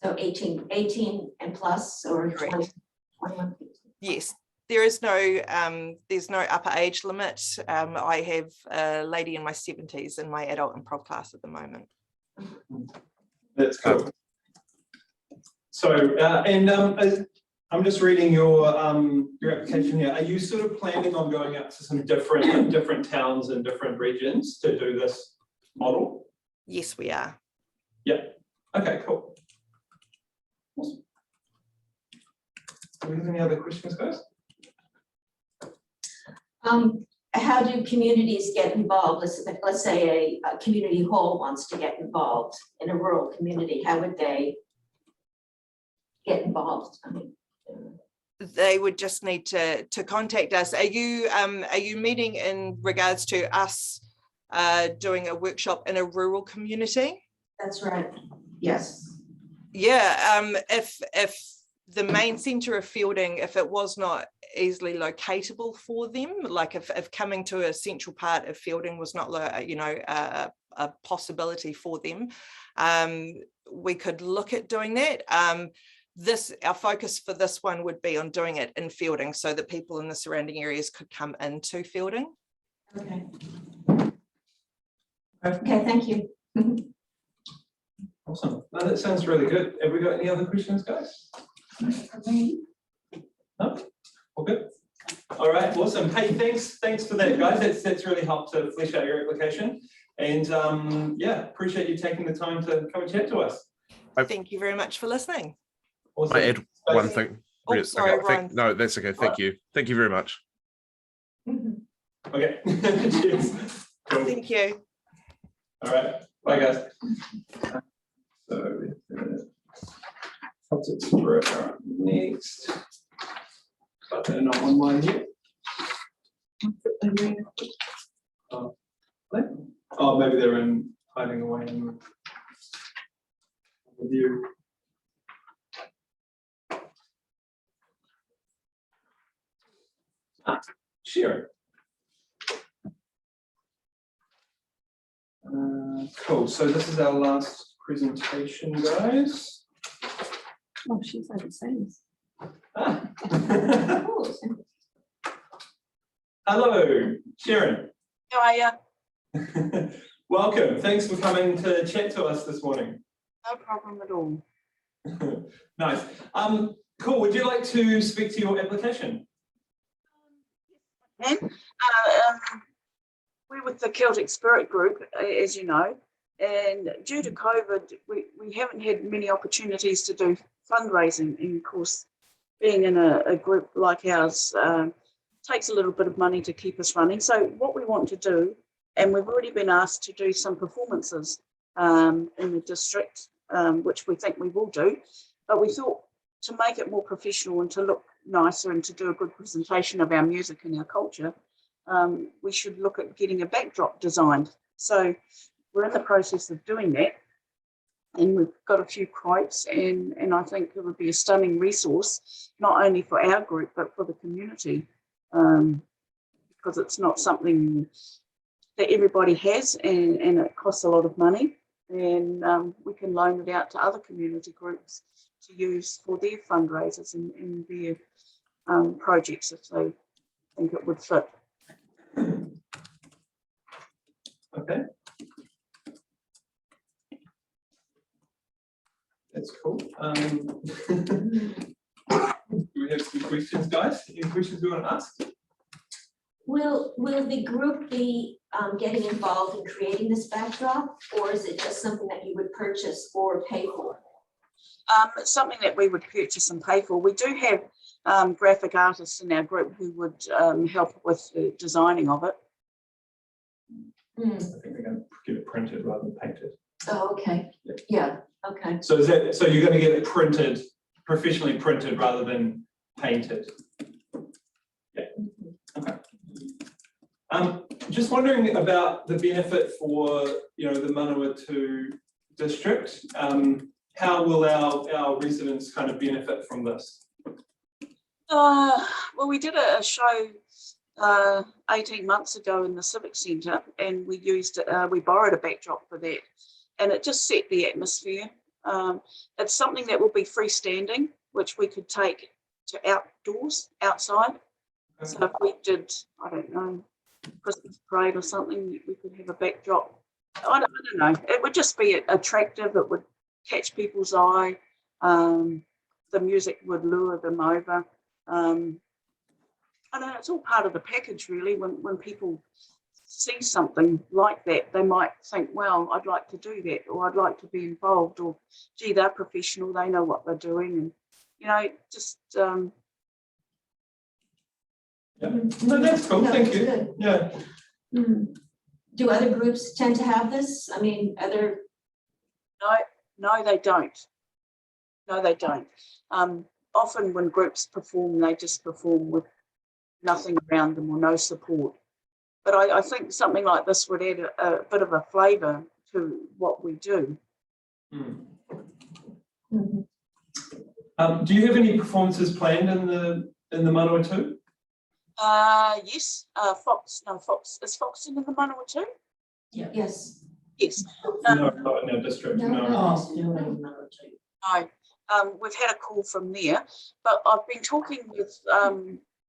So 18 and plus, or 20, 21? Yes, there is there's no upper age limit. I have a lady in my 70s in my adult improv class at the moment. That's cool. So, I'm just reading your application here. Are you sort of planning on going out to some different towns and different regions to do this model? Yes, we are. Yeah. Okay, cool. Awesome. Do we have any other questions, guys? How do communities get involved? Let's say a community hall wants to get involved in a rural community. How would they get involved? I mean, they would just need to contact us. Are you meeting in regards to us doing a workshop in a rural community? That's right. Yes. Yeah, if the main centre of fielding, if it was not easily locatable for them, like if coming to a central part of fielding was not, a possibility for them, we could look at doing that. Our focus for this one would be on doing it in Fielding so that people in the surrounding areas could come into Fielding. Okay. Okay, thank you. Awesome. No, that sounds really good. Have we got any other questions, guys? No? All good? All right, awesome. Hey, thanks for that, guys. That's really helped to flesh out your application. And yeah, appreciate you taking the time to come and chat to us. Thank you very much for listening. Awesome. I add one thing. Oh, sorry, Okay, Ryan. no, that's okay. Thank you. Thank you very much. Okay. Cheers. Cool. Thank you. All right. Bye, guys. So, what's it for next? But they're not on mine yet. Oh, maybe they're in hiding away in the view. Sure. Cool. So this is our last presentation, guys. Oh, she's overseas. Ah. Oh, Hello, Sharon. How are you? Welcome. Thanks for coming to chat to us this morning. No problem at all. Nice. Cool. Would you like to speak to your application? We're with the Celtic Spirit Group, as you know, and due to COVID, we haven't had many opportunities to do fundraising. And of course, being in a group like ours takes a little bit of money to keep us running. So what we want to do, and we've already been asked to do some performances in the district, which we think we will do, but we thought to make it more professional and to look nicer and to do a good presentation of our music and our culture, we should look at getting a backdrop designed. So we're in the process of doing that, and we've got a few quotes, and I think it would be a stunning resource, not only for our group, but for the community, because it's not something that everybody has, and it costs a lot of money, and we can loan it out to other community groups to use for their fundraisers and their projects if they think it would fit. Okay. That's cool. Do we have some questions, guys? Any questions we want to ask? Will the group be getting involved in creating this backdrop, or is it just something that you would purchase or pay for? It's something that we would purchase and pay for. We do have graphic artists in our group who would help with the designing of it. I think they're going to get it printed rather than painted. Oh, okay. Yeah, okay. So is that, so you're going to get it printed, professionally printed rather than painted? Yeah. Okay. Just wondering about the benefit for, you know, the Manawatu district. How will our residents kind of benefit from this? Well, we did a show 18 months ago in the Civic Centre, and we used we borrowed a backdrop for that, and it just set the atmosphere. It's something that will be freestanding, which we could take to outdoors, outside. Okay. So if we did, I don't know, Christmas parade or something, we could have a backdrop. I don't know. It would just be attractive. It would catch people's eye. The music would lure them over. I don't know, it's all part of the package really. When people see something like that, they might think, well, I'd like to do that, or I'd like to be involved, or gee, they're professional, they know what they're doing, and you know, just yeah. No, that's cool. Thank you. Good. Yeah. Do other groups tend to have this? I mean, other? No, they don't. No, they don't. Often when groups perform, they just perform with nothing around them or no support. But I think something like this would add a bit of a flavour to what we do. Do you have any performances planned in the Manawatu? Yes. Fox. Is Fox in the Manawatu? Yeah. Yes. Yes. No, not in our district, no. Oh, No, we've had a call from there, but I've been talking with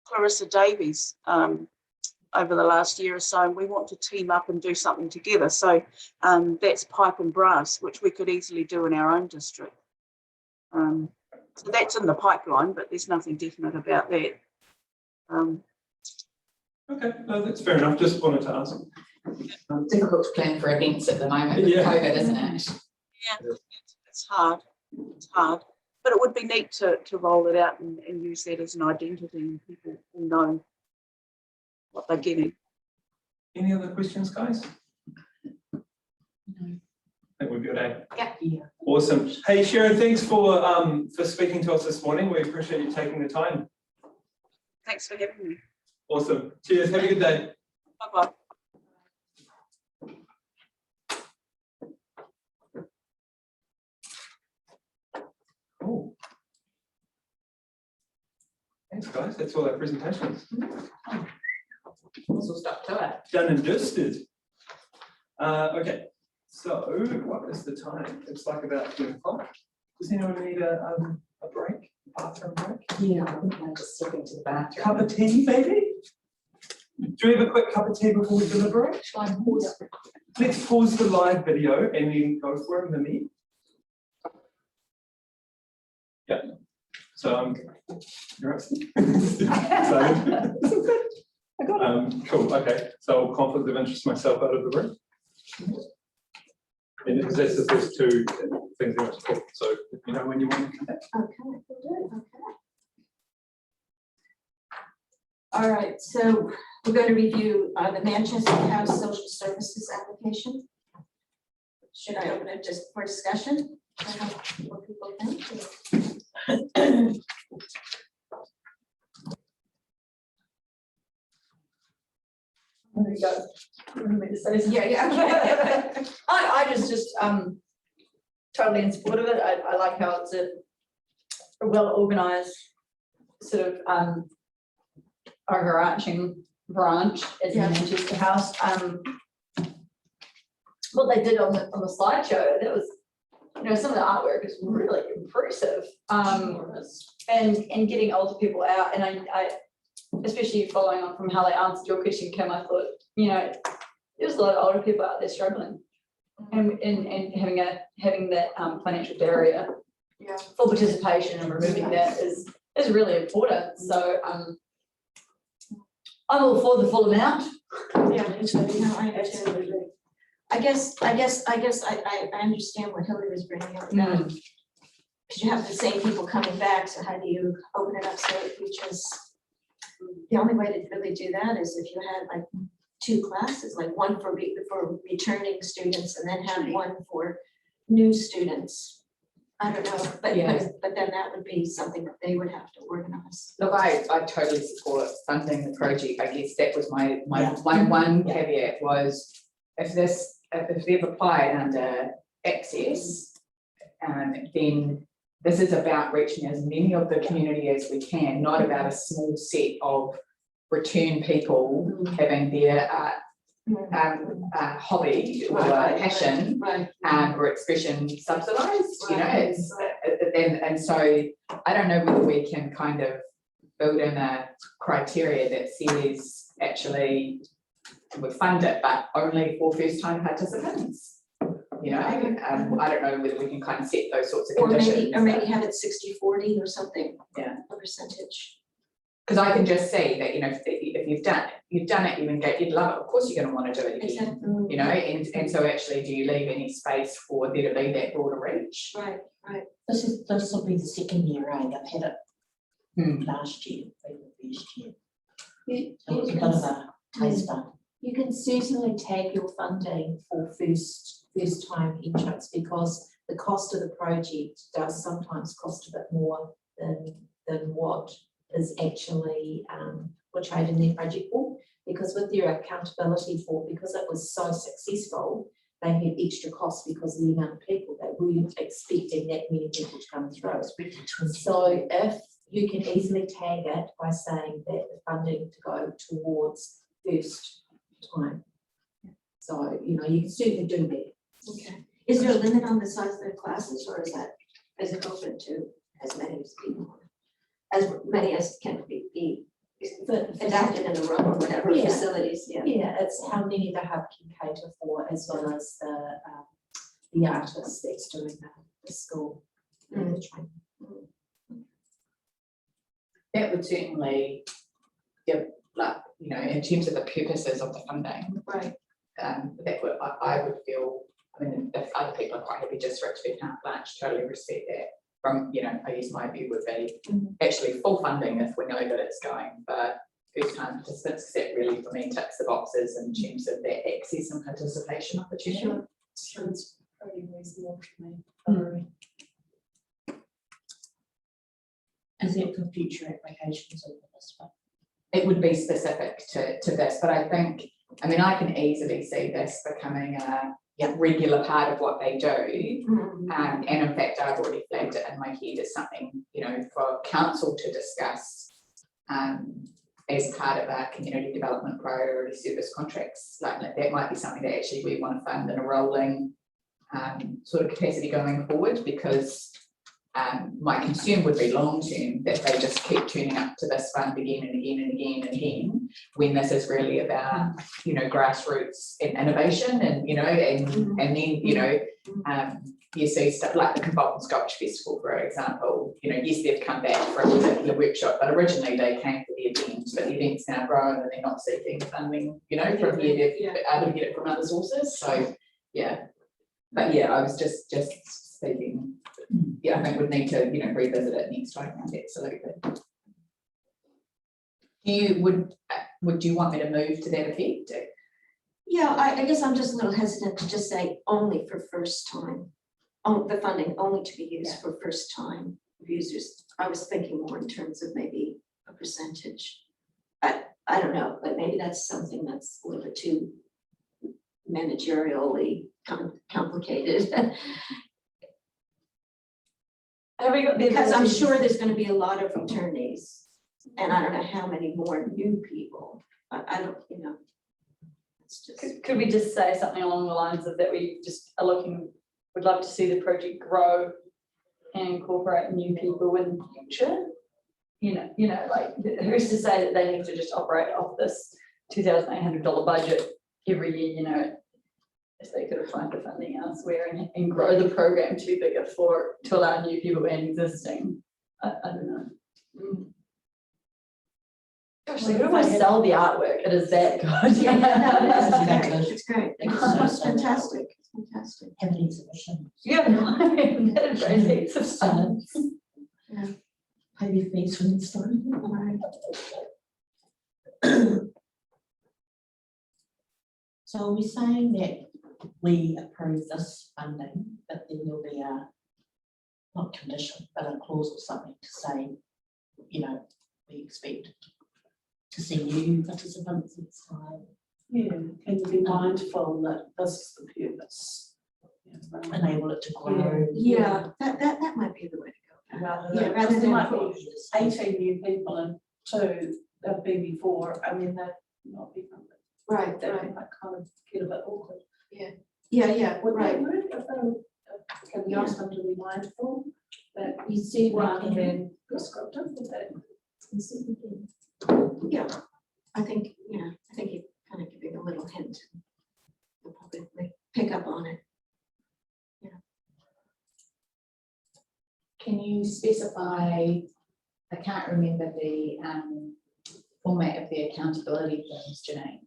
Clarissa Davies over the last year or so, and we want to team up and do something together. So that's pipe and brass, which we could easily do in our own district. So that's in the pipeline, but there's nothing definite about that. Okay, no, that's fair enough. Just wanted to ask. Difficult to plan for events at the moment with Yeah. COVID, isn't it? Yeah, it's hard. It's hard. But it would be neat to roll it out and use that as an identity, and people will know what they're getting. Any other questions, guys? No. I think we're good, eh? Yeah. Awesome. Hey, Sharon, thanks for speaking to us this morning. We appreciate you taking the time. Thanks for having me. Awesome. Cheers. Have a good day. Bye-bye. Cool. Thanks, guys. That's all our presentations. Also stuck to it. Done and dusted. Okay, so what is the time? It's like about 2 o'clock. Does anyone need a break? A bathroom break? Yeah, I think I'm just slipping to the bathroom. Cup of tea, maybe? Do we have a quick cup of tea before we deliberate? Let's pause the live video and then go for it, Mimi. Yeah. So you're right. Cool. Okay. So I'll conflict of interest myself out of the room. And because that's the first two things I want to talk. So if you know when you want to come back. Okay, we'll do. Okay. All right, so we're going to review the Manchester House Social Services application. Should I open it just for discussion? What people think? There you go. You want me to say something? Yeah. I just totally in support of it. I like how it's a well organized sort of overarching branch as the Manchester House. What they did on the slideshow, that was, some of the artwork is really impressive. And getting older people out, and I especially following on from how they answered your question, Kim, I thought, there's a lot of older people out there struggling, and having that financial barrier for participation and removing that is really important. So I'm all for the full amount. Yeah, I absolutely. I guess I understand what Hillary was bringing up about, because you have the same people coming back, so how do you open it up so it reaches? The only way to really do that is if you had like 2 classes, like one for returning students and then have one for new students. I don't know, but then that would be something that they would have to organize. Look, I totally support funding the project. I guess that was my one caveat was if they've applied under access, then this is about reaching as many of the community as we can, not about a small set of return people having their hobby or passion or expression subsidised. And so I don't know whether we can kind of build in a criteria that says actually we fund it, but only for first-time participants. I don't know whether we can kind of set those sorts of conditions. Or maybe have it 60-40 or something. Yeah. A percentage. Because I can just see that, if you've done it, you'd love it. Of course, you're going to want to do it again. Exactly. And so actually, do you leave any space for there to be that broader reach? Right. This will be the second year, right? I've had it last year, the first year. It was a bit of a taster. You can certainly tag your funding for first time entrants, because the cost of the project does sometimes cost a bit more than what is actually portrayed in their project book, because with their accountability because it was so successful, they had extra costs because of the amount of people. They weren't expecting that many people to come through. So if you can easily tag it by saying that the funding to go towards first time. So, you can certainly do that. Is there a limit on the size of the classes, or is it open to as many as people? As many as can be adapted in the room or whatever Yeah. facilities, yeah. Yeah, it's how many the hub can cater for, as well as the artist that's doing the school. and the training. That would certainly give, like, you know, in terms of the purposes of the funding, Right. that would, I would feel, I mean, if other people are quite happy just for it to be carte blanche, totally respect that. From, you know, I guess my view would be actually full funding if we know that it's going for first time participants, because that really for me ticks the boxes in terms of that access and participation opportunity. Sure. Sounds pretty reasonable to me. Is it for future applications of this one? It would be specific to this, but I think, I mean, I can easily see this becoming a regular part of what they do. And in fact, I've already flagged it in my head as something, you know, for council to discuss as part of our community development priority service contracts. Like that might be something that actually we want to fund in a rolling sort of capacity going forward, because my concern would be long term that they just keep turning up to this fund again and again and again and again, when this is really about, you know, grassroots and innovation, and you know, and then you know, you see stuff like the Convulsion Scotch Festival, for example. You know, yes, they've come back for a particular workshop, but originally they came for the event, but the event's now grown and they're not seeking funding, you know, from here, they're able to get it from other sources. So yeah, but yeah, I was just speaking. Yeah, I think we'd need to, you know, revisit it next time. Absolutely. Would you want me to move to that effect? Yeah, I guess I'm just a little hesitant to just say only for first time. The funding only to be used for first time users. I was thinking more in terms of maybe a percentage. I don't know, but maybe that's something that's a little bit too managerially complicated. Because I'm sure there's going to be a lot of returnees, and I don't know how many more new people. I don't, you know. It's just. Could we just say something along the lines of that we just are looking, would love to see the project grow and incorporate new people in the future? You know, like who's to say that they need to just operate off this $2,800 budget every year? You know, if they could have found the funding elsewhere and grow the program to be bigger to allow new people and existing. I don't know. Gosh, they could always sell the artwork. It is that good. Yeah, no, it's great. It's fantastic. It's fantastic. Have an exhibition. Yeah, that is great. It's fun. Yeah. Pay your fees when it's done. So are we saying that we approve this funding, but then there'll be a, not condition, but a clause or something to say, you know, we expect to see new participants inside. Yeah, can you be mindful that this is the purpose? Enable it to grow. Yeah, that might be the way to go. Rather than might be 18 new people and 2 they've been before, I mean, they'd not be funded. Right, That right. might kind of get a bit awkward. Yeah, Would right. that work? Can we ask them to be mindful that You see, rather than prescriptive with that? Yeah, I think you're kind of giving a little hint. They'll probably pick up on it. Can you specify, I can't remember the format of the accountability forms, Janine,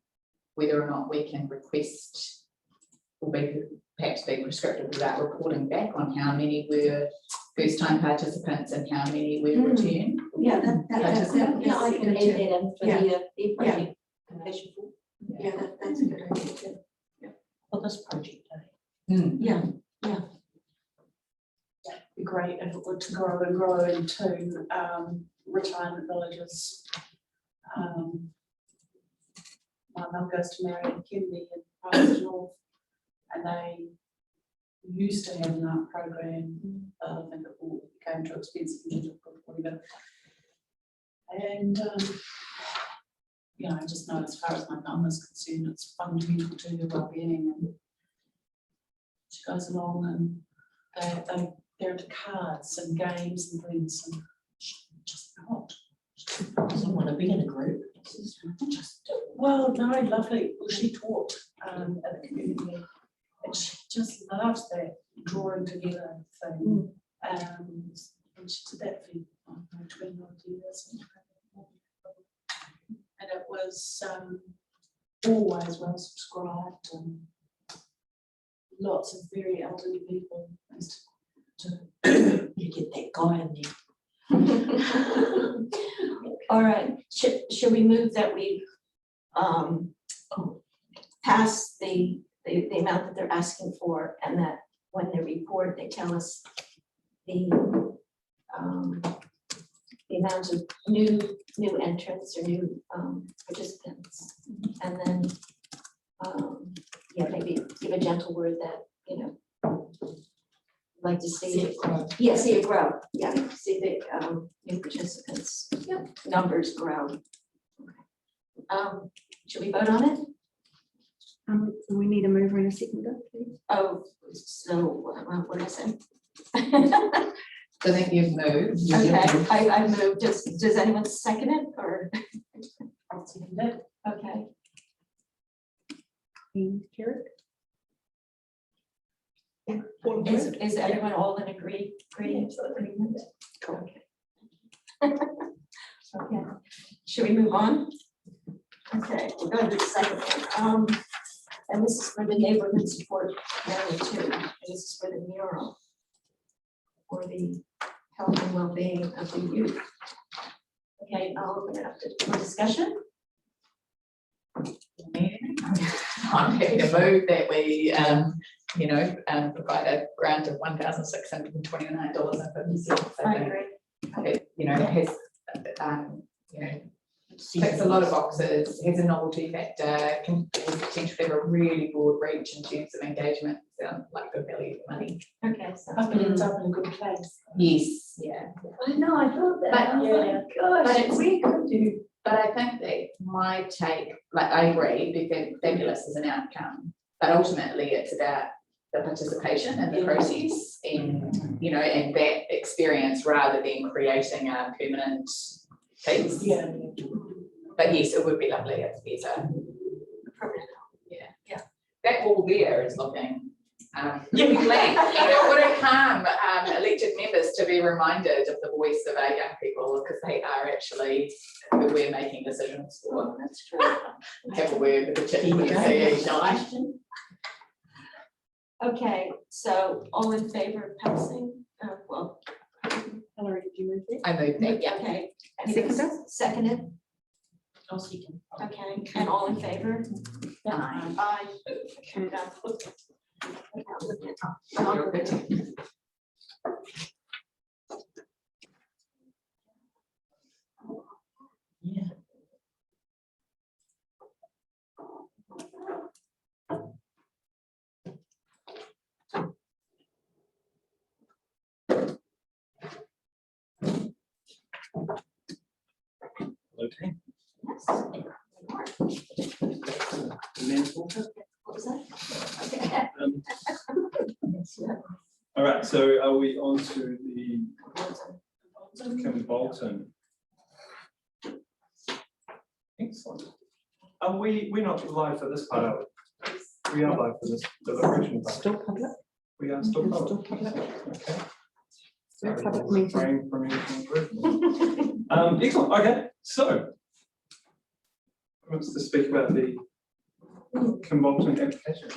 whether or not we can request or perhaps be prescriptive about reporting back on how many were first-time participants and how many were returned. Yeah, that's I can add that in for the project. Yeah, that's a good idea too. For this project. Yeah, Be great if it were to grow and grow into retirement villages. My mum goes to Marion Kennedy in Palmerston North, and they used to have an art program. I think it all became too expensive and difficult, whatever. And you know, I just know as far as my mum is concerned, it's fundamental to her well-being, and she goes along and they're into cards and games and things, and she just not. She doesn't want to be in a group. Well, no, lovely. Well, she taught at the community, and she just loves that drawing together thing. And she did that for 20 odd years. And it was always well subscribed, and lots of very elderly people used to you get that guy in there. All right, should we move that we pass the amount that they're asking for, and that when they report, they tell us the amount of new entrants or new participants, and then yeah, maybe give a gentle word that, you know, like to see it grow. Yeah, see it grow. Yeah, see the new participants numbers grow. Should we vote on it? We need a mover and a seconder, please. Oh, so what did I say? I think you've moved. Okay, I moved. Does anyone second it, or? I'll second it. Okay. Is everyone all in agreement? Okay. Okay, should we move on? Okay, we'll go to the second one. And this is for the neighborhood support area too. This is for the mural, for the health and well-being of the youth. Okay, I'll open it up for discussion. I'm happy to move that we, provide a grant of $1,629.50. I agree. It, has, ticks a lot of boxes, has a novelty factor, has potentially have a really broad reach in terms of engagement. Sounds like good value for money. Okay, so Hope it ends up in a good place. Yes, yeah. I know, I thought that. But, Oh my gosh, but it's we could do. But I think that my take, like I agree, because fabulous is an outcome, but ultimately it's about the participation and the process, and and that experience rather than creating a permanent piece. Yeah. But yes, it would be lovely if there's a permanent. Yeah. That wall there is looking really blank. Would it harm elected members to be reminded of the voice of our young people, because they are actually who we're making decisions for. That's true. Have a word with the chief when you see each night. Okay, so all in favor of passing? Well, Hillary, did you move it? I moved that, yeah. okay. Seconded? I'll second. Okay, and all in favor? Aye. Aye. Okay, done. You're good. Yeah. Okay. Yes. What was that? All right, so are we on to the Convulsion? Excellent. We're not live for this part, are we? We are live for this deliberation part. Still public? We are still Still public. public. Okay. Still Sorry, public let's meeting. refrain from anything rude. Excellent. Okay, so who wants to speak about the Convulsion application?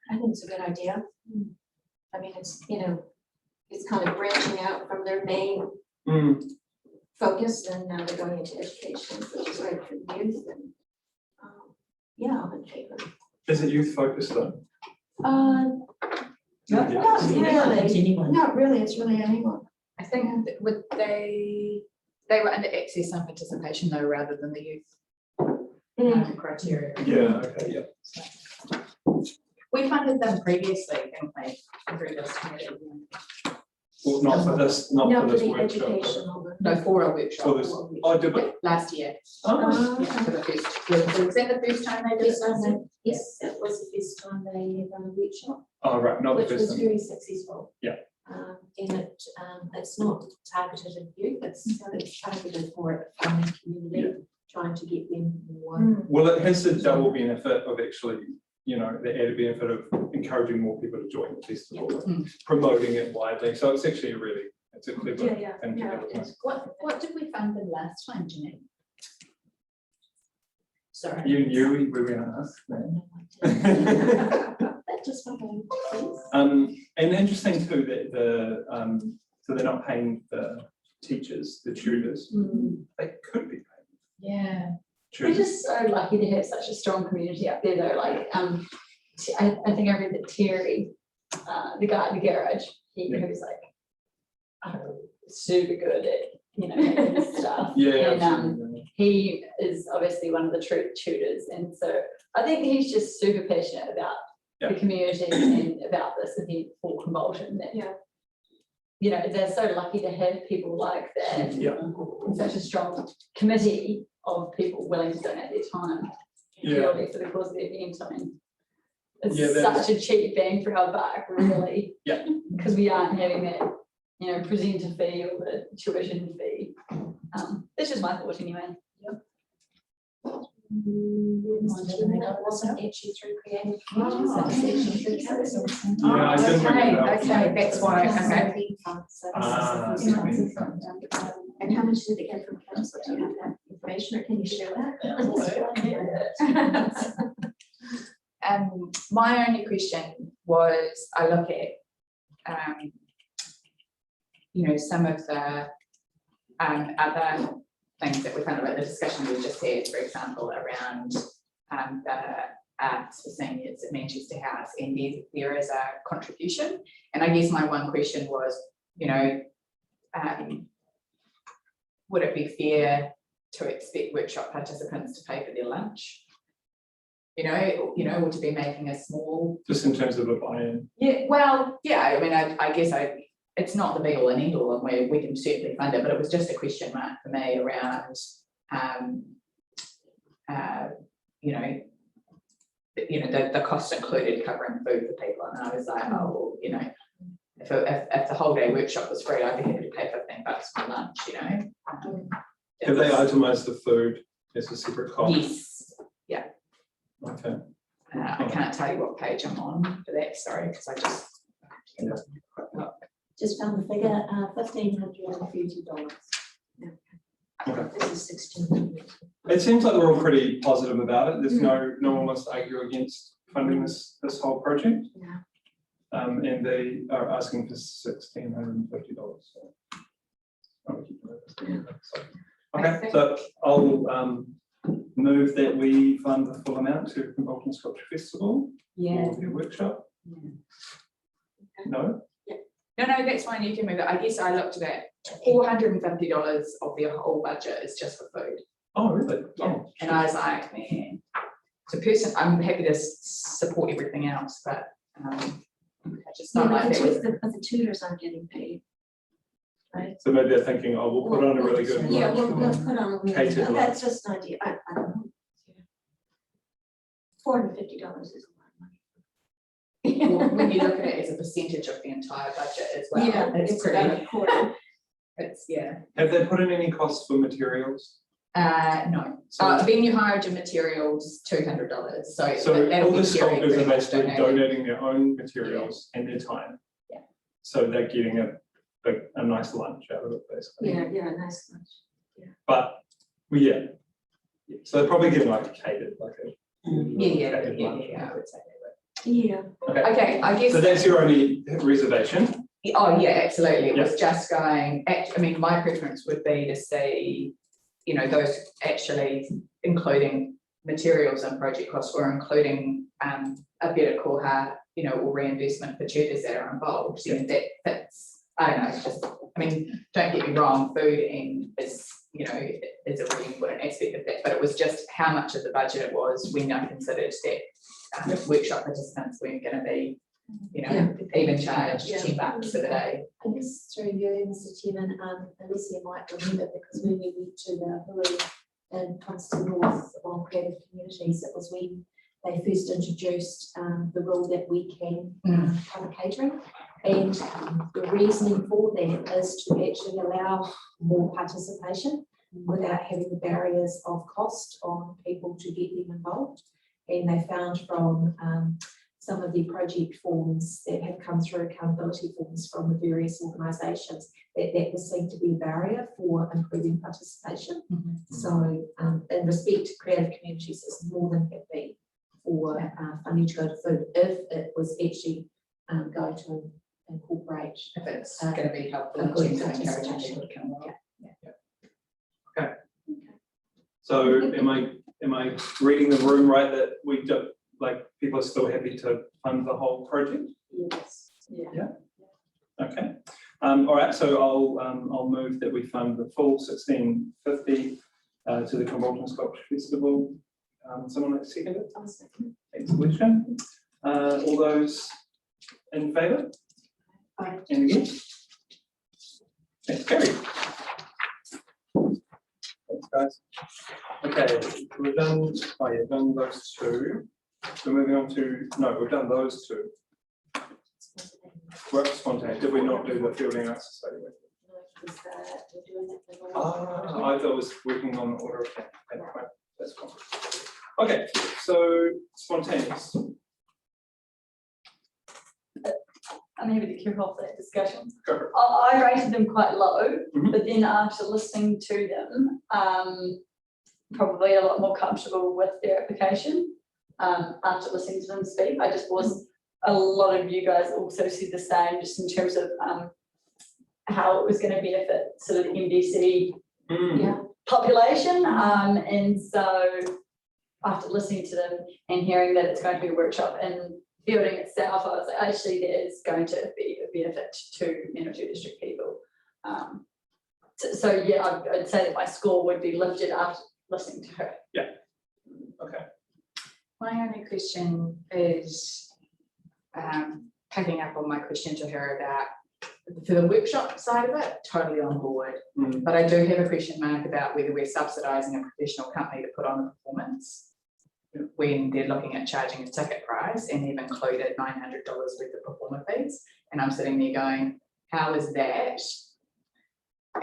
I think it's a good idea. I mean, it's, it's kind of branching out from their main focus, and now they're going into education, which is great for the youth. And yeah, I'm in favor. Is it youth focused though? Not really. Anyone. Not really. It's really anyone. I think that would they were under access and participation though, rather than the youth criteria. Yeah, okay, yeah. We funded them previously, didn't we? Through this committee. Well, not for this, not Not for for this the workshop. educational. No, for a workshop. For this, oh, did we? Last year. Oh, Yeah, for the first, was that the first time they did it? Yes, that was the first time they run a workshop, oh, right, not the which first was time. very successful. Yeah. And it's not targeted at youth, it's targeted for a farming community, trying to get them more. Well, it has the double benefit of actually, you know, the added benefit of encouraging more people to join the festival, and promoting it widely. So it's actually it's a clever thing to have. What did we fund them last time, Janine? Sorry. You knew we were going to ask that. That just went on, please. And interesting too that so they're not paying the teachers, the tutors. They could be paid. Yeah. We're just so lucky to have such a strong community up there though, like, I think I read that Terry, the guy at the garage, he was like, super good at, you know, making this stuff. Yeah, And absolutely. he is obviously one of the true tutors, and so I think he's just super passionate about the community and about this event for Convulsion. That, you know, they're so lucky to have people like that. And such a strong committee of people willing to donate their time purely for the cause of the event. I mean, it's such a cheap bang for our buck, really. Because we aren't having that, you know, presenter fee or the tuition fee. That's just my thought anyway. Wasn't actually through creative communities, it was actually through council. Yeah, I didn't bring it up. Okay, that's why, okay. And how much did they get from council? Do you have that information or can you share that? My only question was, I look at, you know, some of the other things that we found about the discussion we just had, for example, around the arts for seniors at Manchester House, and there is a contribution. And I guess my one question was, you know, would it be fair to expect workshop participants to pay for their lunch? You know, or to be making a small. Just in terms of a buy-in. Yeah, well, yeah, I mean, I guess it's not the be all and end all, and we can certainly fund it, but it was just a question mark for me around, you know, the cost included covering food for people, and I was like, oh, well, you know, if the whole day workshop was free, I'd be happy to pay $15 for lunch, you know. Have they itemised the food as a separate cost? Yes, yeah. Okay. I can't tell you what page I'm on for that, sorry, because I just found the figure, $1,550. Okay. This is 1600. It seems like we're all pretty positive about it. There's no one wants to argue against funding this whole project. And they are asking for $1,650. Okay, so I'll move that we fund the full amount to Convulsion Sculpture Festival. Yeah. For the workshop. No? No, that's fine, you can move it. I guess I looked at it, $450 of their whole budget is just for food. Oh, really? Yeah. Oh, and I was like, man, I'm happy to support everything else, but I just not like that. But the tutors aren't getting paid. Right. so maybe they're thinking, oh, we'll put on a really good Yeah, lunch. we'll put on a really, Catered lunch. that's just an idea, I don't know. $450 is a lot of money. Well, when you look at it as a percentage of the entire budget as well, Yeah, it's about pretty, a quarter. it's, yeah. Have they put in any costs for materials? No. So- Venue hire and materials, $200. So all the be sculptors pretty are much basically donated. donating their own materials and their time. Yeah. So they're getting a nice lunch out of it, basically. Yeah, nice lunch. But, well, yeah. So they're probably getting like a catered, like a. Yeah, catered lunch. I would say Yeah. Okay, Okay, I guess. so that's your only reservation? Oh, yeah, absolutely. It Yeah. was just going, I mean, my preference would be to see, you know, those actually including materials and project costs, or including a better koha, you know, or reimbursement for tutors that are involved. You know, that's, I don't know, it's just, I mean, don't get me wrong, food and is, you know, is a really important aspect of that, but it was just how much of the budget it was when I considered that workshop participants weren't going to be you know, even charge $10 for the day. I guess through you, Mr. Chairman, Alicia might remember, because when we went to the Mural in Constable North on Creative Communities, it was when they first introduced the rule that we can cover catering. And the reasoning for that is to actually allow more participation without having the barriers of cost on people to get them involved. And they found from some of the project forms that have come through, accountability forms from the various organisations, that was seen to be a barrier for improving participation. So in respect to Creative Communities, is more than happy for funding to go to food if it was actually going to incorporate. If it's going to be helpful in terms of encouraging people to come along. Okay. So am I reading the room right, that we don't, like, people are still happy to fund the whole project? Yes. Yeah. Okay. All right. So I'll move that we fund the full 1650 to the Convulsion Sculpture Festival. Someone like to second it? I'll second. Thanks, Alicia. All those in favour? Aye. And against? That's carried. Thanks, guys. Okay, we've done, oh yeah, done those two. So moving on to, no, we've done those two. Work spontaneous. Did we not do the Fielding Arts Society? I thought it was working on the order of that. That's cool. Okay, so spontaneous. I'm happy to kick off that discussion. Go for it. I rated them quite low, Mhm. but then after listening to them, probably a lot more comfortable with their application. After listening to them speak, I just was, a lot of you guys also said the same, just in terms of how it was going to benefit sort of the MDC population. And so after listening to them and hearing that it's going to be a workshop and building itself, I was like, actually, there is going to be a benefit to Energy District people. So yeah, I'd say that my score would be lifted after listening to her. Yeah. Okay. My only question is picking up on my question to her about for the workshop side of it, totally on board. But I do have a question mark about whether we're subsidising a professional company to put on the performance when they're looking at charging a ticket price, and they've included $900 worth of performer fees. And I'm sitting there going, how is that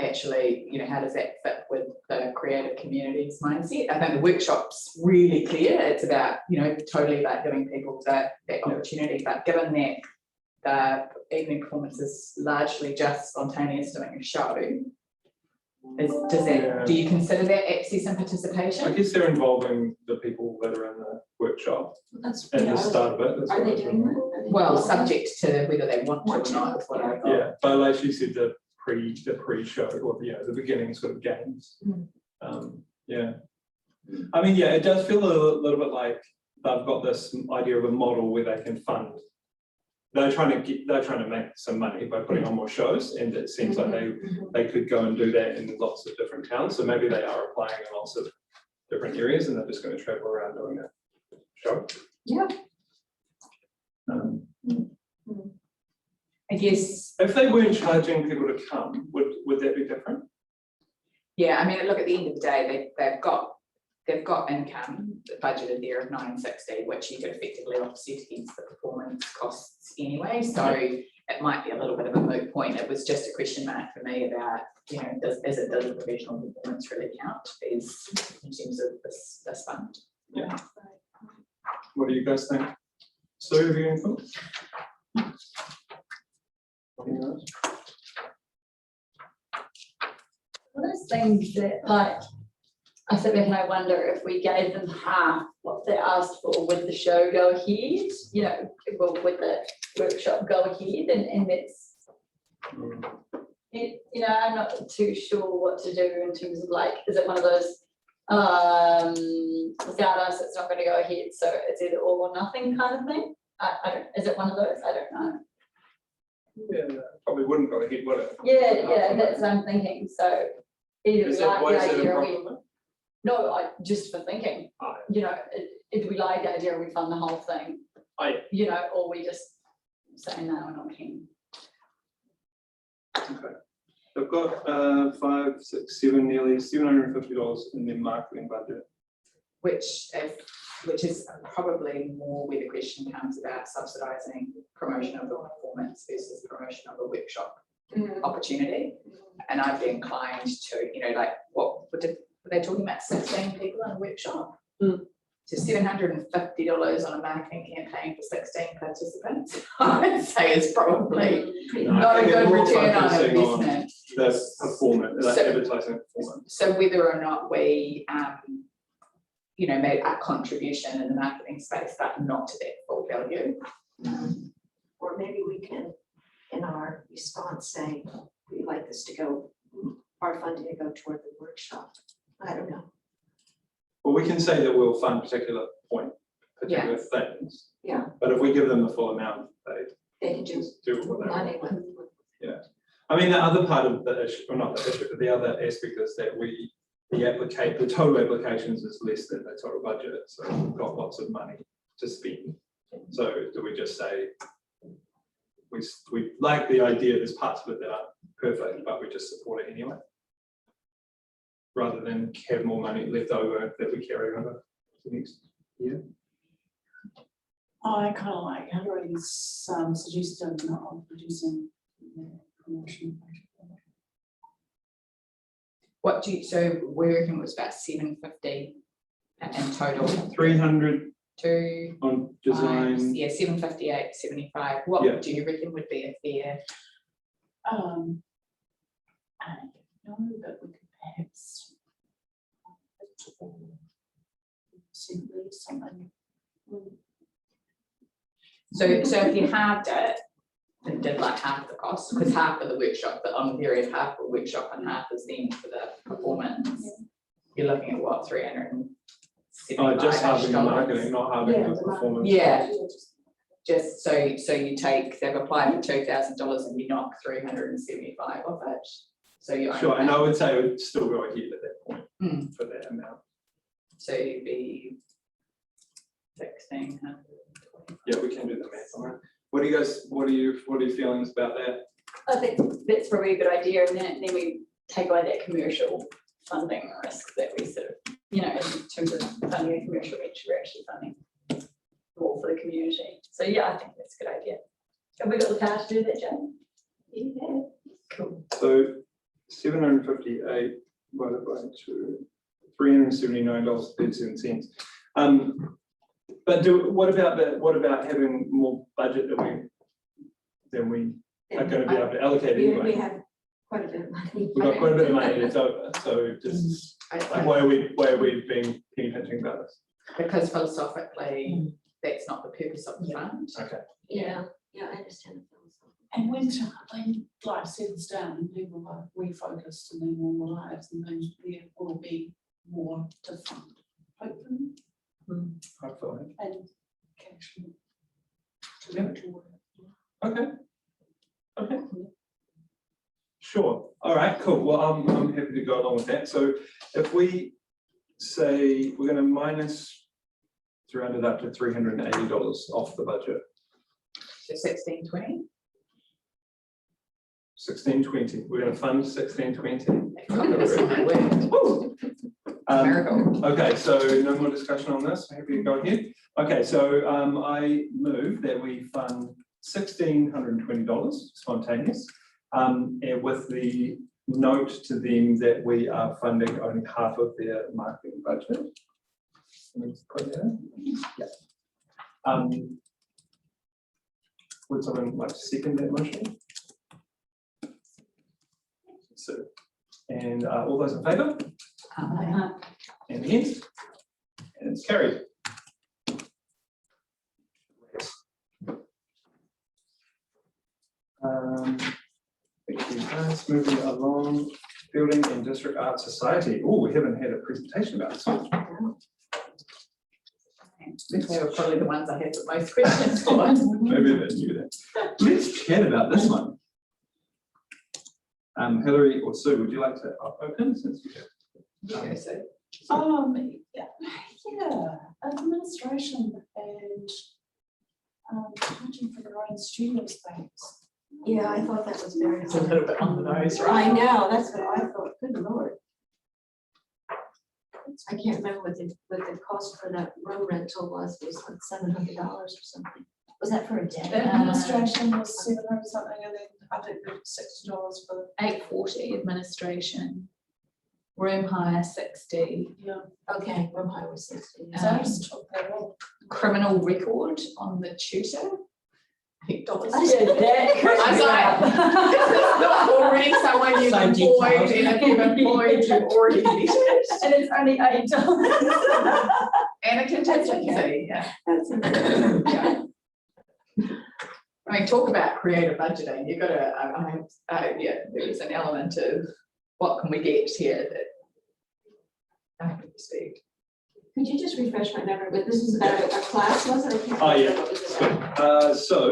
actually, you know, how does that fit with the creative communities mindset? I think the workshop's really clear. It's about, you know, totally about giving people that opportunity. But given that the evening performance is largely just spontaneous doing a show, do you consider that access and participation? I guess they're involving the people that are in the workshop at the start of it. Are they doing that? Well, subject to whether they want to or not, is what I got. Yeah, but like you said, the pre-show, or the beginning sort of games. Yeah, I mean, yeah, it does feel a little bit like they've got this idea of a model where they can fund. They're trying to make some money by putting on more shows, and it seems like they could go and do that in lots of different towns. So maybe they are applying in lots of different areas, and they're just going to travel around doing a show. Yeah. I guess if they weren't charging people to come, would that be different? Yeah, I mean, look, at the end of the day, they've got income budgeted there of $960, which you could effectively offset against the performance costs anyway. So it might be a little bit of a moot point. It was just a question mark for me about, you know, does the professional performance really count in terms of this fund? Yeah. What do you guys think? Sue, have you any thoughts? One of those things that, like, I sit back and I wonder if we gave them half what they asked for, would the show go ahead? You know, well, would the workshop go ahead? And that's, you know, I'm not too sure what to do in terms of, like, is it one of those, without us, it's not going to go ahead, so it's either all or nothing kind of thing? I don't, is it one of those? I don't know. Yeah, probably wouldn't go ahead, would it? Yeah, that's what I'm thinking. So either we like the idea or we, no, just for thinking, you know, either we like the idea or we fund the whole thing, you know, or we just saying no, we're not keen. Okay. They've got 5, 6, 7, nearly $750 in their marketing budget. Which is probably more where the question comes about subsidising promotion of the performance versus promotion of a workshop opportunity. And I'd be inclined to, you know, like were they talking about 16 people in a workshop? So $750 on a marketing campaign for 16 participants, I would say is probably not a good return on investment. The performance, So- advertising performance. So whether or not we, you know, made a contribution in the marketing space, but not to that full value. Or maybe we can, in our response, say, we'd like this to go, our funding to go toward the workshop. I don't know. Well, we can say that we'll fund particular things. Yeah. But if we give them the full amount, They can just do what they money want. with. Yeah. I mean, the other part of the issue, or not the issue, but the other aspect is that the total applications is less than the total budget. So we've got lots of money to spend. So do we just say, we like the idea, there's parts of it that aren't perfect, but we just support it anyway? Rather than have more money left over that we carry over to next year. I kind of like Hillary's suggestion of reducing promotion. What do you, so we're working was about 750 in total. 300 to on design. yeah, 758, 75. What do you reckon would be a fair? I don't know, but we could perhaps simply something. So if you halved it and did like half the cost, because half of the workshop, but on the period half the workshop and half is then for the performance, you're looking at what, 375? Just halving the marketing, not halving the performance. Yeah. Just so you take, they've applied for $2,000 and you knock 375 off it. So you sure, and I would say it would still go ahead at that point for that amount. So you'd be 1,600. Yeah, we can do the math on that. What are your feelings about that? I think that's probably a good idea, and then we take away that commercial funding risk that we sort of, you know, in terms of funding a commercial venture, we're actually funding more for the community. So yeah, I think that's a good idea. Have we got the power to do that, Jane? Yeah. Cool. So 758 divided by 2, $379.37. But what about having more budget than we are going to be able to allocate anyway? We have quite a bit of money. We've got quite a bit of money left over, so just like why are we being penny pinching about this? Because philosophically, that's not the purpose of the fund. Okay. Yeah, I understand. And when life settles down and people are refocused in their normal lives, and then there will be more to fund, hopefully. Hopefully. And cash to go to work. Okay. Sure. All right, cool. Well, I'm happy to go along with that. So if we say we're going to minus round it up to $380 off the budget. So 1620. 1620. We're going to fund 1620. Okay, so no more discussion on this. Happy to go ahead. Okay, so I move that we fund $1,620 spontaneous, and with the note to them that we are funding only half of their marketing budget. Let's put that in. Yeah. Would someone like to second that motion? So, and all those in favour? And against? And it's carried. Moving along, Building and District Art Society. Oh, we haven't had a presentation about this one. They were probably the ones I had the most questions for. Maybe they knew that. Let's chat about this one. Hillary or Sue, would you like to open since you have? Yeah, administration and charging for their own studio space. Yeah, I thought that was very. It's a little bit on the nose, right? I know, that's what I thought, good lord. I can't remember what the cost for that room rental was like $700 or something. Was that for a day? Administration was 700 something, and then I think $60 for. $840 administration. Room hire 60. Yeah. Okay, room hire was 60. So I just took that off. Criminal record on the tutor. $8. I said that. I was like, this is not already someone you've So employed, detailed. and if you've employed, you've already vetted. And it's only $8. And a contingency, yeah. That's amazing. Yeah. I mean, talk about creative budgeting. You've got to, yeah, there is an element of what can we get here that I have to speak. Could you just refresh my memory, but this is about a class, was it? I can't Oh, yeah. remember what it was about. So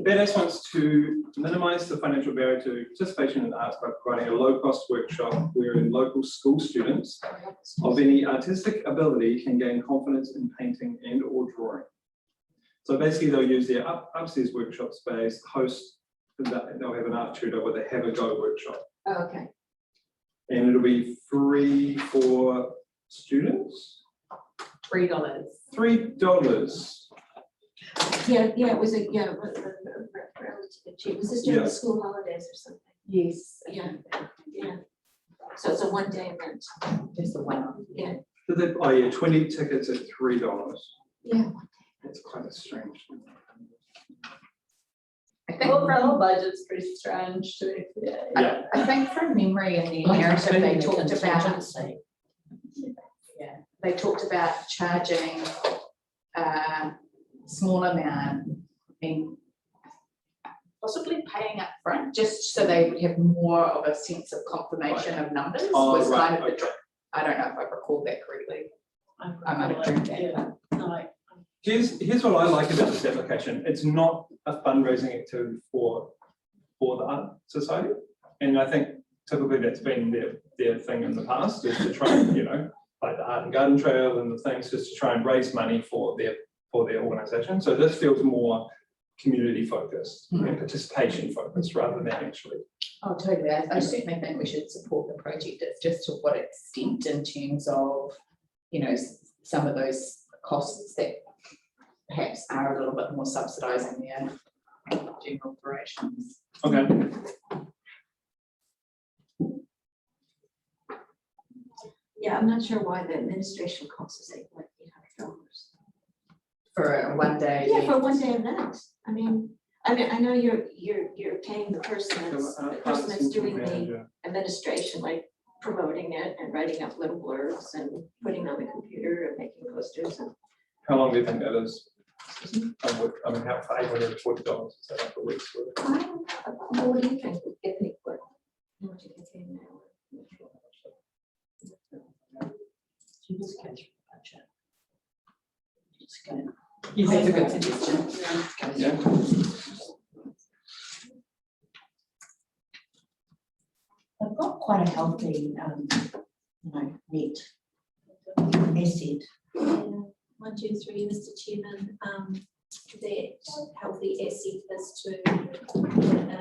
BEDS wants to minimize the financial barrier to participation in the arts by providing a low-cost workshop wherein local school students of any artistic ability can gain confidence in painting and or drawing. So basically they'll use their upstairs workshop space, host, they'll have an art tutor where they have a go workshop. Oh, okay. And it'll be free for students. $3. $3. Yeah, it was relatively cheap. Was this during the school holidays or something? Yes. Yeah. So it's a one-day event. Just a one. Yeah. Oh yeah, 20 tickets at $3. Yeah. That's quite strange. I think Overall budget's pretty strange to me. Yeah. I think from memory in the narrative, they talked about, they talked about charging a small amount and possibly paying up front, just so they would have more of a sense of confirmation of numbers. Oh, Was right, kind of the, okay. I don't know if I recalled that correctly. I might have dreamed that. No. Here's what I like about this application. It's not a fundraising activity for the Art Society. And I think typically that's been their thing in the past, is to try and, like the Art and Garden Trail and the things, just to try and raise money for their organisation. So this feels more community focused and participation focused rather than actually. Oh, totally. I certainly think we should support the project. It's just to what extent in terms of, some of those costs that perhaps are a little bit more subsidising their general operations. Okay. Yeah, I'm not sure why the administration cost is $800. For a one day. Yeah, for a one-day event. I mean, I know you're paying the person that's doing the administration, like promoting it and writing up little blurbs and putting on the computer and making posters. And How long do you think that is? I mean, how $840 is that like a week's worth? I don't know, what do you think would get paid for? How much you get paid an hour? You just go through the budget. Just go. You think it's a good suggestion? Yeah. They've got quite a healthy, net asset. Yeah, 1, 2, 3, Mr. Chairman, that healthy asset is to put in a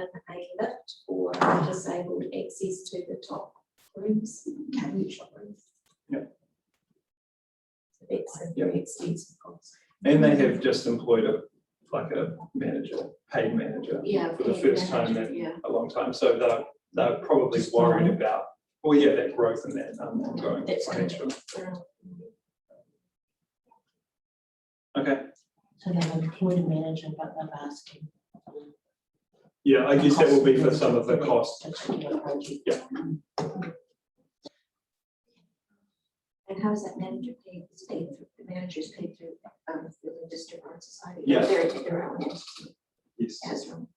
lift for disabled access to the top rooms, workshop rooms. Yep. So that's a very extensive cost. And they have just employed a manager, paid manager, Yeah. for the first time in Yeah. a long time. So they're probably worried about, that growth and that ongoing That's financial. Yeah. Okay. So they've employed a manager, but they've asked him. Yeah, I guess that will be for some of the costs. Particular project. Yeah. And how is that manager paid? It's paid through, the manager is paid through the District Art Society. Yeah. Their own entity. Yes. Has their own.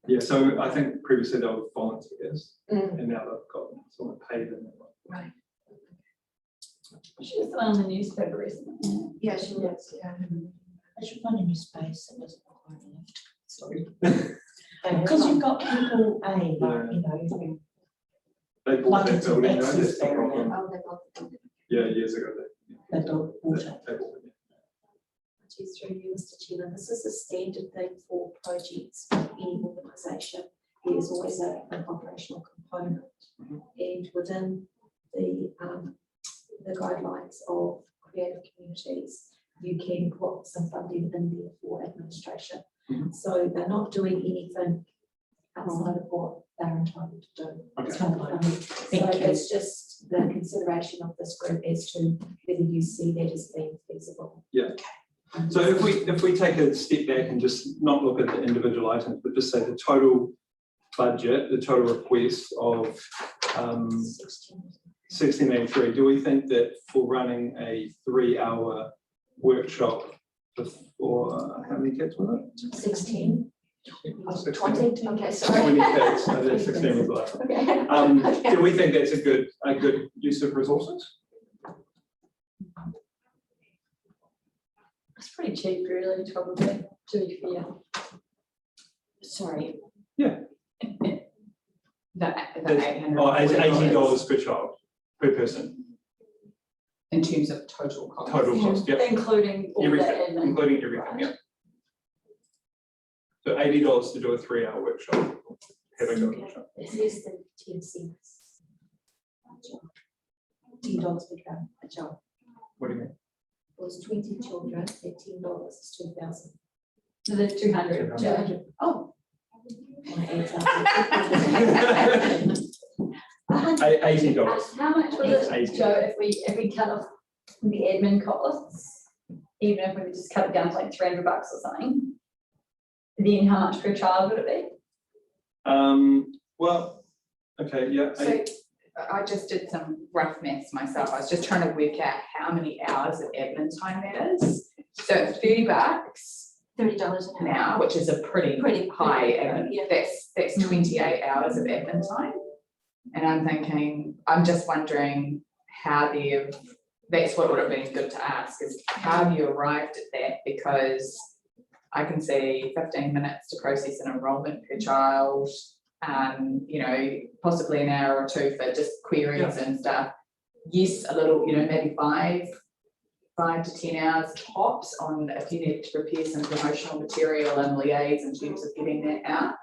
Yeah, so I think previously they were volunteers Mm. and now they've got someone paid in. Right. She was on the newspaper recently. Yeah, she was, yeah. They should find a new space that doesn't require a lift. Sorry. Because you've got people, Yeah. like, They bought Like that it's an building, though, access that's the barrier. problem. Oh, they bought the building. Yeah, years ago. they built water. They bought it. to through you, Mr. Chairman. This is a standard thing for projects in any organisation. There's always an operational component, and within the guidelines of creative communities, you can put some funding in there for administration. So they're not doing anything outside of what they're entitled to do. Okay. So it's just the consideration of this group as to whether you see that as being feasible. Yeah. So if we take a step back and just not look at the individual items, but just say the total budget, the total request of 1683, do we think that for running a 3-hour workshop for how many kids was it? 16. 20. Okay, sorry. 20 kids, so that's 16 was left. Okay. Do we think that's a good use of resources? It's pretty cheap, really, probably, to be fair. Sorry. Yeah. The Oh, $80 per child, per person, in terms of total cost. total cost, yeah. Including all that Everything, admin. including everything, yeah. So $80 to do a 3-hour workshop, having a workshop. It's less than 10 cents. $10 per job. What do you mean? It was 20 children at $10 is 2,000. So there's 200. 200. Oh. $80. How much was it, 80. Joe, if we cut off the admin costs, even if we just cut it down to like $300 or something, then how much per child would it be? Well, okay, yeah. So I just did some rough maths myself. I was just trying to work out how many hours of admin time that is. So it's $30 $30 an hour, which is a pretty high admin. yeah. That's 28 hours of admin time. And I'm thinking, I'm just wondering how that's what would have been good to ask, is how have you arrived at that? Because I can see 15 minutes to process an enrolment per child, you know, possibly an hour or two for just queries and stuff. Yes, a little, you know, maybe 5 to 10 hours tops on if you need to prepare some promotional material and liaise in terms of getting that out.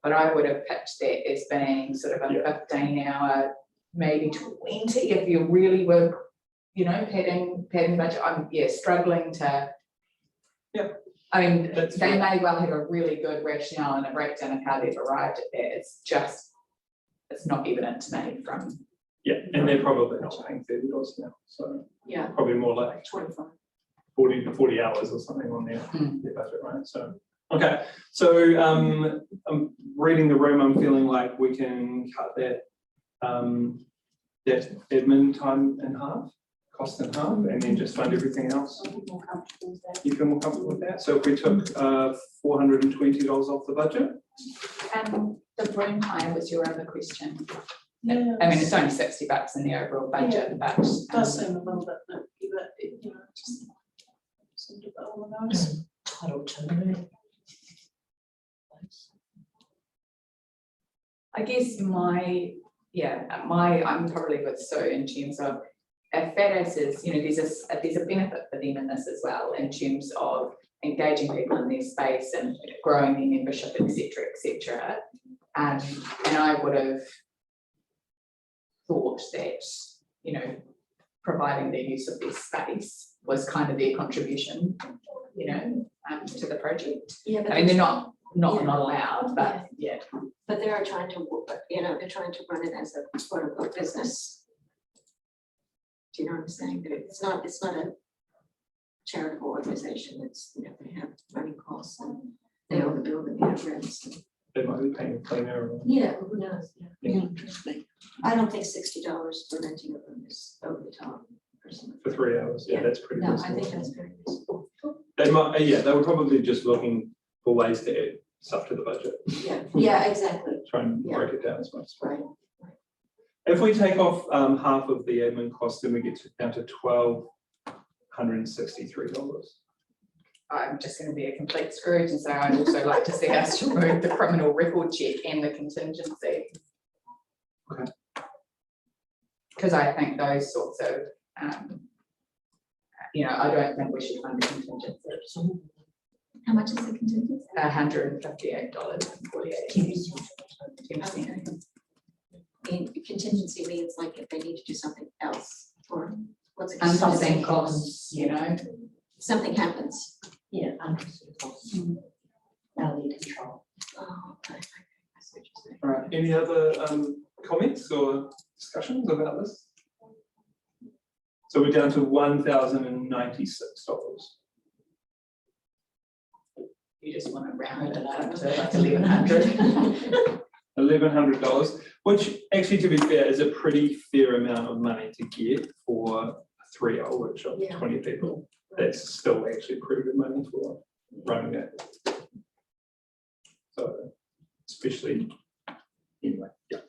But I would have pitched that as being sort of a 15-hour, maybe 20 if you really were, you know, padding budget. I'm struggling to. Yeah. I mean, they may well have a really good rationale and a breakdown of how they've arrived at that. It's just, it's not evident to me from. Yeah, and they're probably not paying $30 now, so Yeah. probably more like 25. 40 to 40 hours or something on their budget, right? So, okay, so I'm reading the room, I'm feeling like we can cut that that admin time in half, cost in half, and then just fund everything else. You feel more comfortable with that? So if we took $420 off the budget? And the room time was your other question. Yeah. I mean, it's only $60 in the overall budget, but It does seem a little bit nifty, but you know, just seem to go on the nose. Title to I guess I'm probably with Sue in terms of if FADIS is, you know, there's a benefit for them in this as well in terms of engaging people in their space and growing their membership, etc. And I would have thought that, you know, providing the use of their space was kind of their contribution, you know, to the project. Yeah, but I mean, they're not allowed, but yeah. But they are trying to, you know, they're trying to run it as a quote unquote business. Do you know what I'm saying? That it's not a charitable organization. It's, you know, they have running costs and they own the building, they have rents. They might be paying a clean air. Yeah, who knows? Yeah. I don't think $60 for renting a room is over the top personally. For 3 hours, yeah, that's pretty No, I reasonable. think that's very reasonable. They might, they were probably just looking for ways to add stuff to the budget. Yeah, exactly. Try and break it down as much as Right. possible. If we take off half of the admin cost, then we get down to $1,263. I'm just going to be a complete Scrooge and say I'd also like to see us remove the criminal record check and the contingency. Okay. Because I think those sorts of I don't think we should fund the contingency. How much is the contingency? $158.48. 10%. Contingency means like if they need to do something else, or what's it? Unforeseen costs, Something happens. Yeah, unforeseen costs. Value control. Oh, okay. I see what you're saying. All right, any other comments or discussions about this? So we're down to $1,096. You just want to round it up to like 1,100. $1,100, which actually, to be fair, is a pretty fair amount of money to get for a 3-hour workshop, Yeah. 20 people. That's still actually pretty good money for running that. So, especially, anyway, yeah.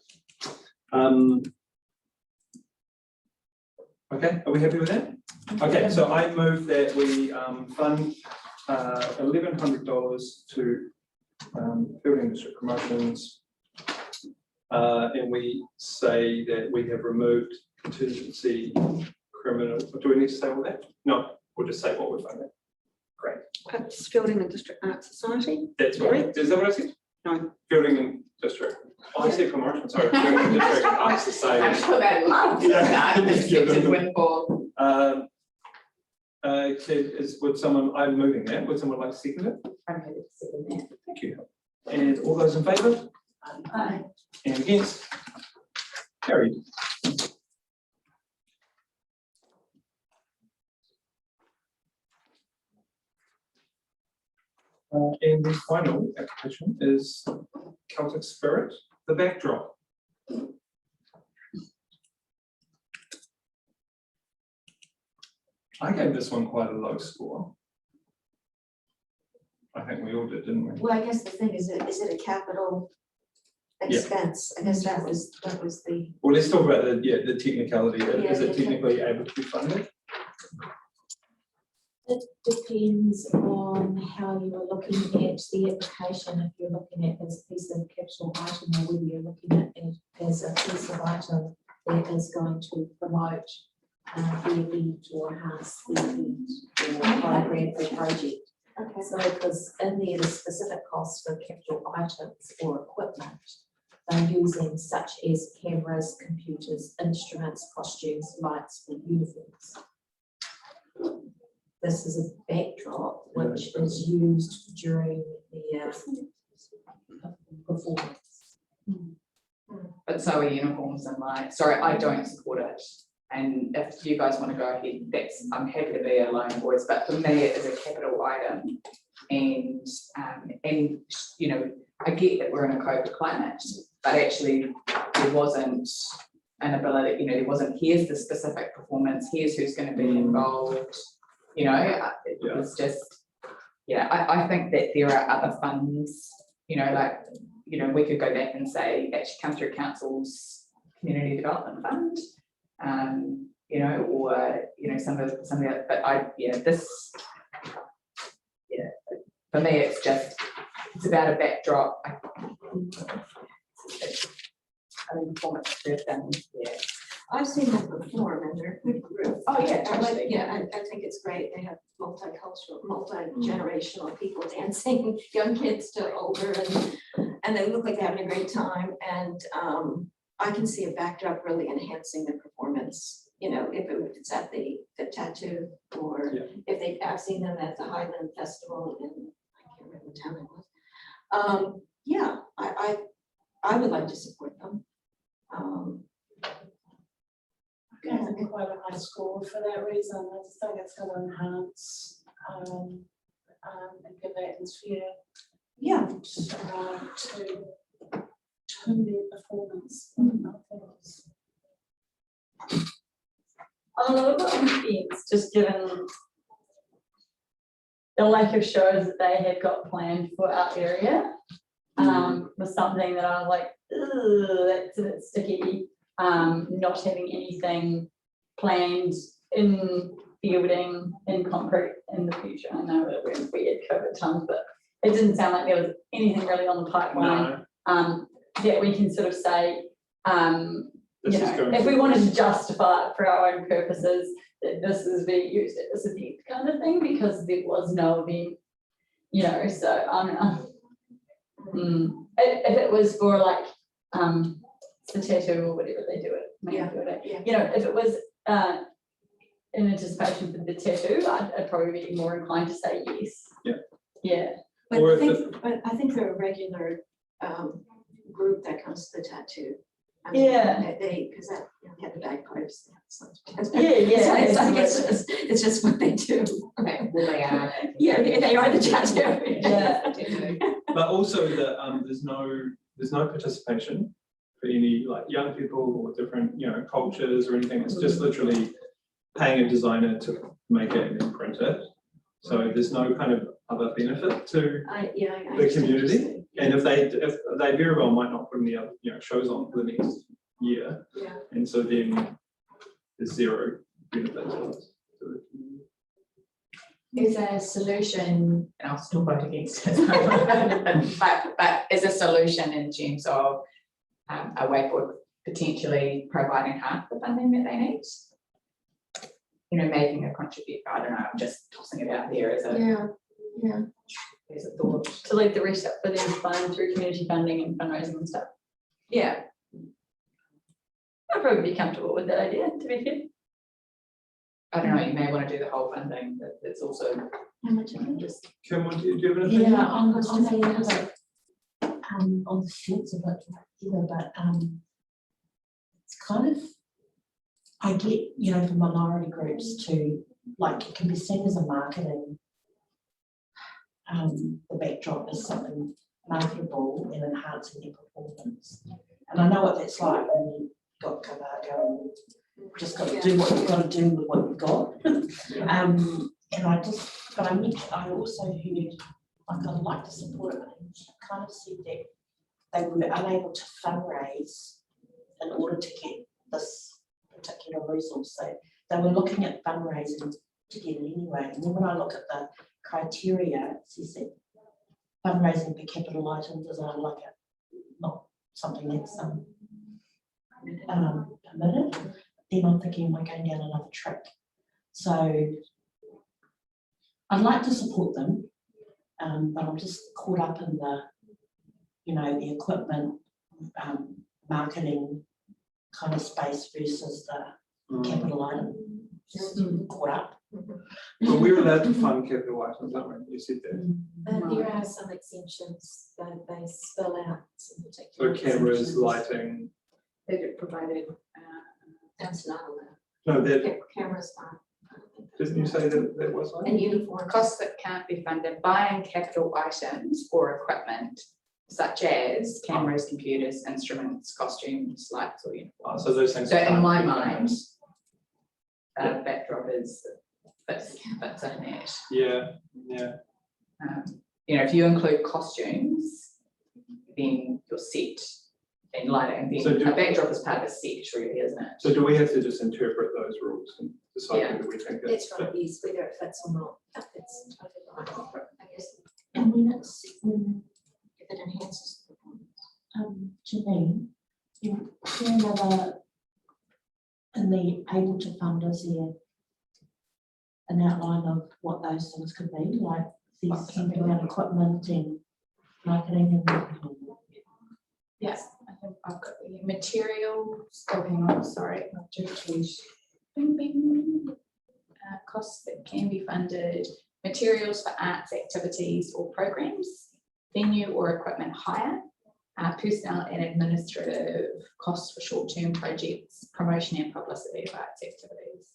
Okay, are we happy with that? Okay, so I move that we fund $1,100 to building district promotions. And we say that we have removed contingency criminal. Do we need to say all that? No, we'll just say what we're funding. Great. Perhaps Building and District Art Society. That's right. Is that what I said? No. Building and district. Oh, I said promotion, sorry. Building and district art I'm society. sure they love that. Unexpected windfall. Would someone, I'm moving that. Would someone like to second it? I'm happy to second that. Thank you. And all those in favour? Aye. And against? Carried. And the final application is Celtic Spirit, the backdrop. I gave this one quite a low score. I think we all did, didn't we? Well, I guess the thing is it a capital Yeah. expense? I guess that was the. Well, let's talk about the technicality. Is Yeah, it technically able to be funded? It depends on how you are looking at the application, if you're looking at it as a piece of capital item or whether you're looking at it as a piece of item that is going to promote the event or enhance the event or program or project. Okay. So because in there, the specific costs for capital items or equipment, they're using such as cameras, computers, instruments, costumes, lights, and uniforms. This is a backdrop which is used during the performance. But so are uniforms and lights. Sorry, I don't support it. And if you guys want to go ahead, I'm happy to be a lone voice, but for me, it is a capital item. And I get that we're in a COVID climate, but actually there wasn't an ability, there wasn't, here's the specific performance, here's who's going to be involved. It was just, I think that there are other funds, we could go back and say, actually come through council's community development fund, or, some of the, but this, for me, it's about a backdrop. Performance person, I've seen them perform and they're a good group. Oh, yeah, I like- totally. Yeah, I think it's great. They have multicultural, multi-generational people dancing, young kids to older, and they look like they're having a great time. And I can see a backdrop really enhancing the performance. If it's at the tattoo, or if I've seen them at the Highland Festival in, I can't remember what town it was. I would like to support them. I think quite a high score for that reason. I just think it's going to enhance and give atmosphere to their performance. I'm a little bit on the fence, just given the lack of shows that they had got planned for our area. Was something that I was like, ugh, that's a bit sticky. Not having anything planned in fielding, in concrete in the future. I know that we're in weird COVID times, but it didn't sound like there was anything really on the pipeline that we can sort of say, you know, if we wanted to justify it for our own purposes, that this is being used at this event kind of thing, because there was no event, you know, so if it was for like, the tattoo or whatever they do it, you know, if it was, in anticipation for the tattoo, I'd probably be more inclined to say yes. Yeah. Yeah. But Or I if think, but I think they're a regular group that comes to the tattoo. I mean, Yeah. They, because that, you know, they have the bagpipes. Yeah. So it's just what they do. Okay, well, they are. Yeah, they are the tattoo. Yeah. But also that there's no participation for any like young people or different, you know, cultures or anything. It's just literally paying a designer to make it and then print it. So there's no kind of other benefit to I the community. And if they very well might not put any other, you know, shows on for the next year. Yeah. And so then there's zero benefit to us. Is a solution, and I'll still vote against it, but is a solution in terms of a way for potentially providing half the funding that they need? You know, making a contribute, I don't know, I'm just tossing it out there as a, as a thought. To leave the rest up for them to fund through community funding and fundraising and stuff. Yeah. I'd probably be comfortable with that idea, to be fair. I don't know, you may want to do the whole funding, but it's also How much of it? just. Kim, do you have anything? Yeah, on the shorts of it, either, but it's kind of, I get, you know, for minority groups to, like, it can be seen as a marketing, the backdrop is something marketable and enhancing their performance. And I know what that's like when you've got Cabago and you've just got to do what you've got to do with what you've got. And I also heard, like, I'd like to support it, but I kind of said that they were unable to fundraise in order to get this particular resource. So they were looking at fundraising to get it anyway. And then when I look at the criteria, it says that fundraising for capital items is not something that's permitted. Then I'm thinking, am I going down another track? So I'd like to support them, but I'm just caught up in the, you know, the equipment, marketing kind of space versus the capital item. Just caught up. Well, we're allowed to fund capital items, aren't we? You said that. But there are some exemptions that they spell out some So particular. cameras, exemptions. lighting. They provided. That's not allowed. No, that Cameras not. didn't you say that was like? And uniforms. Costs that can't be funded buying capital items or equipment such as cameras, computers, instruments, costumes, lights, or uniforms. So those things. So in can't my be mind, funded. backdrop is that's in that. Yeah. You know, if you include costumes, then you're set. And lighting, then So a backdrop is part of a set, really, isn't it? So do we have to just interpret those rules and decide Yeah. whether we think It's it's gonna be whether it fits or not. It's totally right. I guess And when if it enhances the performance. Janine, you see another in the able to fund, is there an outline of what those things could be, like these something around equipment and marketing and Yes, I think I've got the materials. Oh, hang on, sorry. I've just changed. Bing, bing. Costs that can be funded, materials for arts activities or programs, venue or equipment hire, personnel and administrative costs for short-term projects, promotion and publicity of arts activities.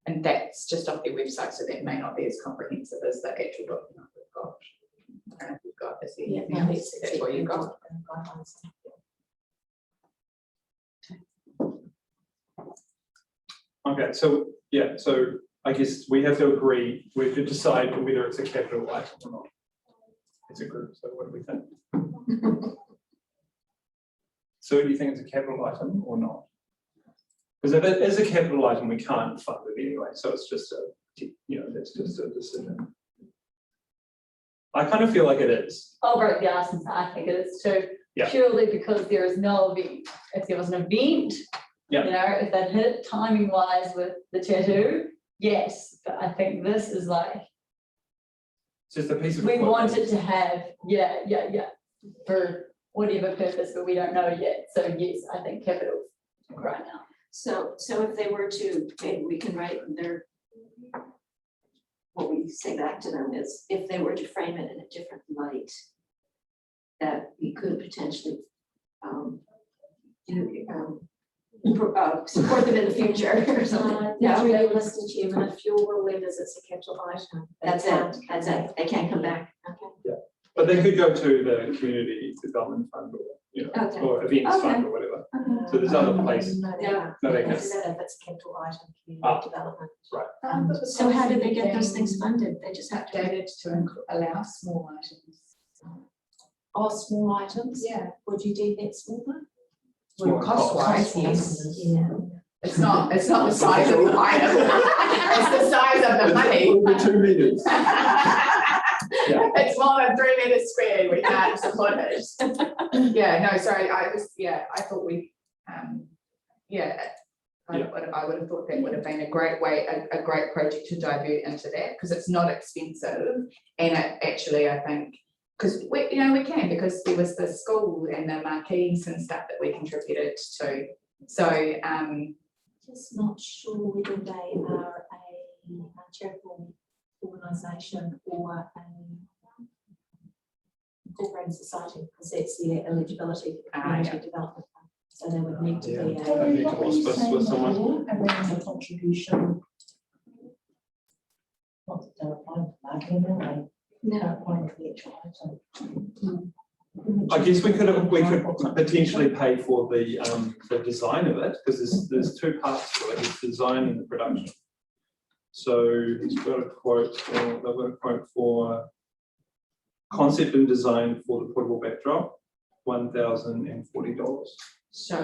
And that's just off their website, so that may not be as comprehensive as the actual document we've got. I don't know if you've got this here. Yeah, That's what you've got. Okay, so yeah, so I guess we have to agree, we have to decide whether it's a capital item or not. It's a group, so what do we think? So do you think it's a capital item or not? Because if it is a capital item, we can't fund it anyway, so it's just a, you know, that's just a decision. I kind of feel like it is. I'll break the ice and say I think it is too. Yeah. Purely because there is no event. If there was an event, Yeah. You know, if they'd hit it timing wise with the tattoo, yes, but I think this is like, It's just a piece of we equipment. want it to have, yeah, for whatever purpose, but we don't know yet. So yes, I think capital right now. So if they were to, maybe we can write their, what we say back to them is, if they were to frame it in a different light, that we could potentially support them in the future or something. That's No, really Mr. Chairman, if your rule is it's a capital item. they that's can't it, that's it, they can't come back, okay. But they could go to the community development fund or, you know, Okay. or events fund or whatever. So there's other places. No, they Yeah. can't. No, they They can't. do that if it's a capital item, Ah. community development. So how do they get those things funded? They just have to. Updated to allow small items. Oh, small items? Yeah. Would you do that smaller? Small Well, cost wise, yes. Yeah. It's not the size of the item. It's the size of the money. Over 2 meters. It's more than 3 meters squared, we can't support it. Yeah, no, sorry, I thought we, I would have thought that would have been a great way, a great project to divert into that, because it's not expensive. And it actually, I think, because we can, because there was the school and the marquees and stuff that we contributed to. So, Just not sure whether they are a charitable organisation or a incorporated society, because that's their eligibility for community development fund. So they would need to be Yeah. a. I need to auspice with someone. Around the contribution. Not that they're applying for marketing, are they? They're applying for the actual item. I guess we could potentially pay for the design of it, because there's 2 parts to it, it's design and the production. So he's got a quote, they've got a quote for concept and design for the portable backdrop, $1,040. so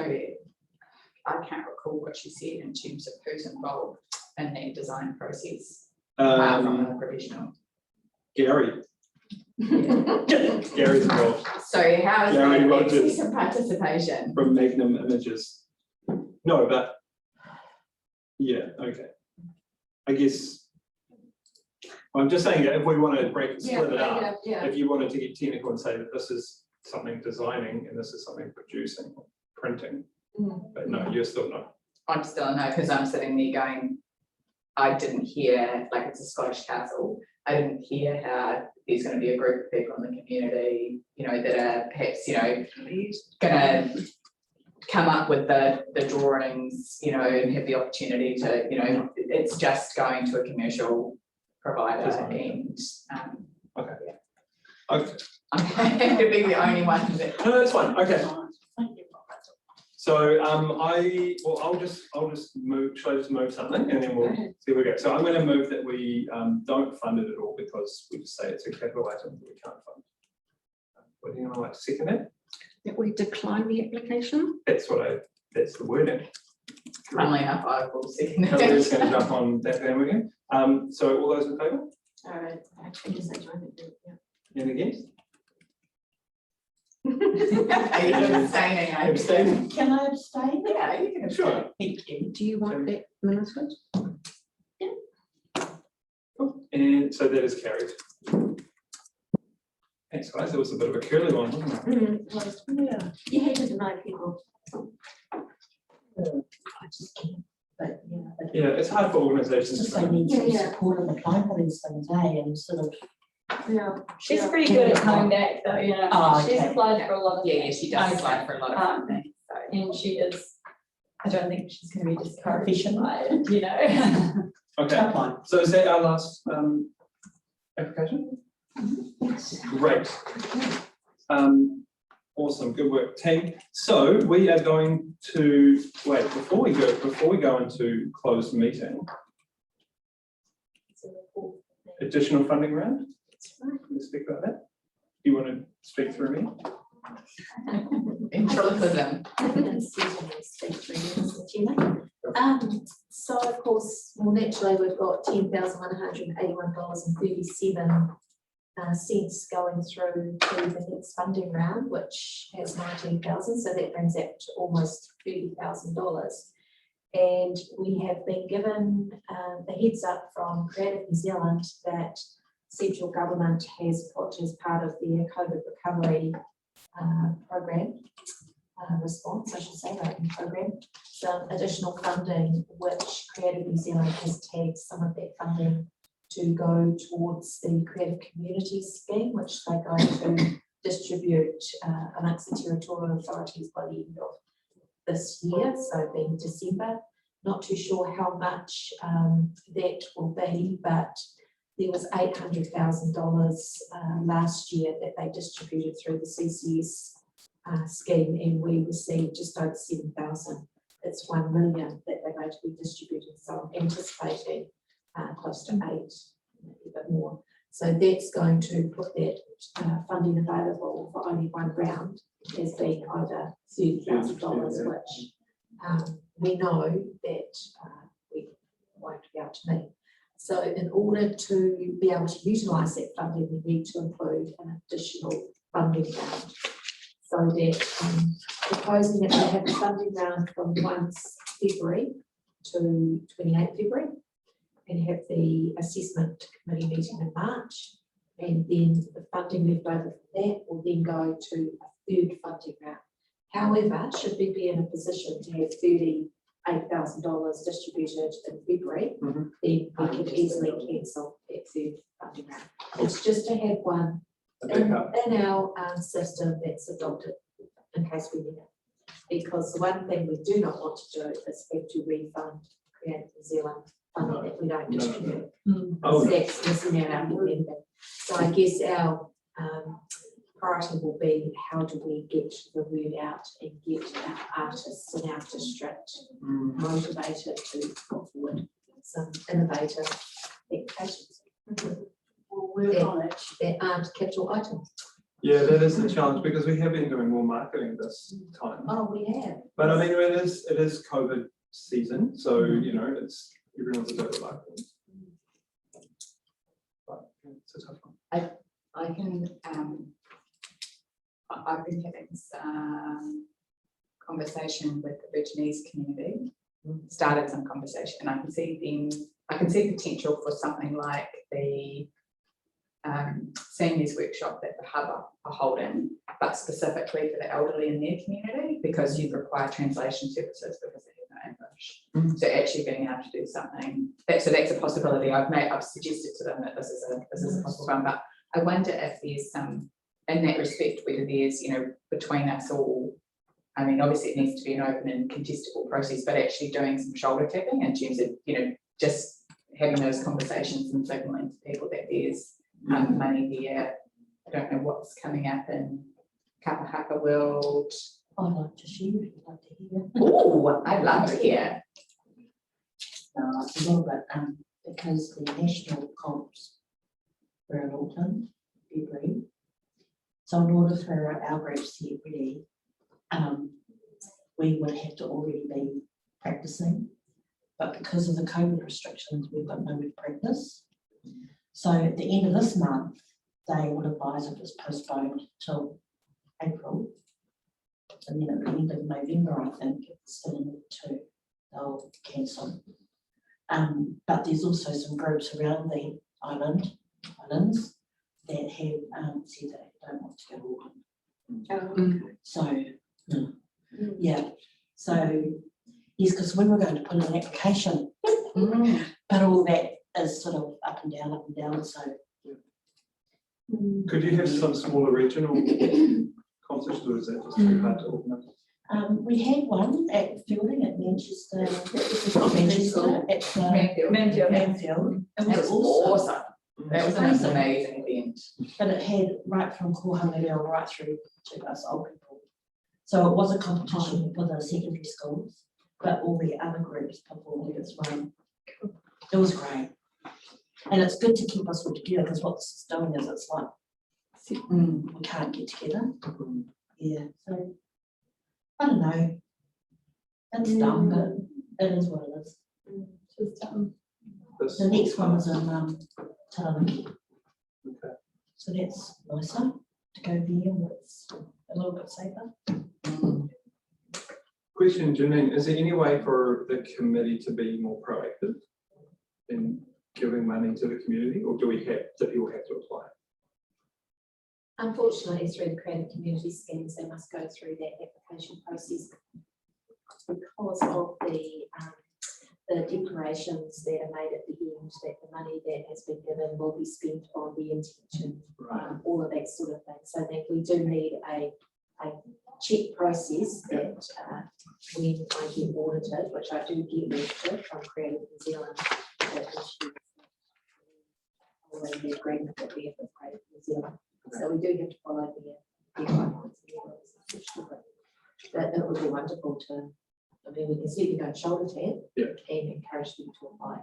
I can't recall what she said in terms of who's involved in that design process, apart from the professional. Gary. Gary's involved So how is Gary that Rogers. access and participation? from Magnum Images. No, but yeah, okay. I guess I'm just saying that if we want to split it up, Yeah. if you wanted to get technical and say that this is something designing and this is something producing, printing, but no, you're still not. I'm still no, because I'm sitting there going, I didn't hear, like it's a Scottish castle, I didn't hear how there's going to be a group of people in the community, that are perhaps, gonna come up with the drawings, and have the opportunity to, it's just going to a commercial provider and Okay. yeah. Okay. I'm happy to be the only one that. No, that's fine. Okay. So I'll just move. Should I just move something and then we'll see where we go. So I'm going to move that we don't fund it at all, because we just say it's a capital item that we can't fund. Would anyone like to second it? That we decline the application? That's the wording. Funnily enough, I will second Hillary's it. going to jump on that bandwagon. So all those in favour? All right, I guess I joined it, yeah. And against? Are you abstaining? Abstaining. Can I abstain? Yeah, you can abstain. Sure. Thank you. Do you want that minutes? Cool. And so that is carried. Thanks, guys. That was a bit of a curly one, wasn't it? Yeah. You hate to deny people. I just can't, but yeah. but Yeah, it's hard for organisations. Just they need some Yeah. support of applying for these things, and sort of. Yeah. She's pretty good at coming back though, Oh, she's okay. applied for a lot of. Yeah, she does apply for a lot of things. And she is, I don't think she's gonna be discouraged Efficient. by it, Okay. Top line. So is that our last application? Great. Awesome, good work, team. So we are going to wait before we go into closed meeting. Additional funding round. Can we speak about that? You want to speak through me? Ventriloquism. So of course, well, naturally, we've got $10,181.37 going through to the next funding round, which has 19,000, so that brings that to almost $30,000. And we have been given the heads up from Creative New Zealand that central government has put as part of their COVID recovery program, response, I should say, program, some additional funding, which Creative New Zealand has tagged some of that funding to go towards the Creative Communities scheme, which they're going to distribute amongst the territorial authorities by the end of this year, so being December. Not too sure how much that will be, but there was $800,000 last year that they distributed through the CCS scheme, and we received just over 7,000. It's 1 million that they're going to be distributing, so I'm anticipating close to 8, maybe a bit more. So that's going to put that funding available for only one round. Has been over $30,000, which we know that we won't be able to meet. So in order to be able to utilise that funding, we need to include an additional funding round. So that proposing that we have a funding round from 1 February to 28 February and have the assessment committee meeting in March, and then the funding left over from that will then go to a third funding round. However, should we be in a position to have $38,000 distributed in February, then we could easily cancel that third funding round. It's just to have one in our system that's adopted in case we need it. Because the one thing we do not want to do is have to refund Creative New Zealand funding that we don't distribute. Oh, That's missing out our member. So I guess our priority will be how do we get the word out and get our artists in our district motivated to put forward some innovative applications. We'll work on it. That aren't capital items. yeah, that is the challenge because we have been doing more marketing this time. Oh, we have. But I mean, it is COVID season, so you know, it's everyone's a bit of marketing. But it's a tough one. I can, I've been having some conversation with the Virginese community, started some conversation, and I can see potential for something like the seniors workshop that the Hub are holding, but specifically for the elderly in their community, because you require translation services because they have no English. So actually being able to do something, so that's a possibility. I've suggested to them that this is a possible one, but I wonder if there's some, in that respect, whether there's, you know, between us all, I mean, obviously it needs to be an open and contestable process, but actually doing some shoulder tapping in terms of, you know, just having those conversations and signaling to people that there's money there. I don't know what's coming up in Kapahaka world. I'd like to share if you'd like to hear. Oh, I'd love to hear. No, it's a little bit, because the national comps were in Auckland, February. So in order for our groups to get ready, we would have to already be practicing. But because of the COVID restrictions, we've got nowhere to practice. So at the end of this month, they would advise if it's postponed till April. And then at the end of November, I think, if it's still in the 2, they'll cancel. But there's also some groups around the islands that have said that they don't want to go to Auckland. So, yeah. So, yes, because we were going to put in an application, but all that is sort of up and down, so. Could you have some smaller regional concerts, or is that just too hard to organise? We had one at Fielding at Manchester, not Manchester, at Manfield. It was awesome. That was an amazing event. But it had right from Kohanga right through to us old people. So it was a competition for the secondary schools, but all the other groups performed as well. It was great. And it's good to keep us all together, because what this is doing is it's like we can't get together. Yeah, so I don't know. It's dumb, but it is what it is. Just The next one is in Taranaki. Okay. So that's nicer to go there, and it's a little bit safer. question, Janine, is there any way for the committee to be more proactive in giving money to the community, or do people have to apply? Unfortunately, through the creative community schemes, they must go through that application process because of the declarations that are made at the end that the money that has been given will be spent on the intention, all of that sort of thing. So that we do need a check process that when I get audited, which I do get audited from Creative New Zealand, that issues following the agreement that we have with Creative New Zealand. So we do have to follow the guidelines. But it would be wonderful to, I mean, we can certainly go and shoulder tap and encourage them to apply.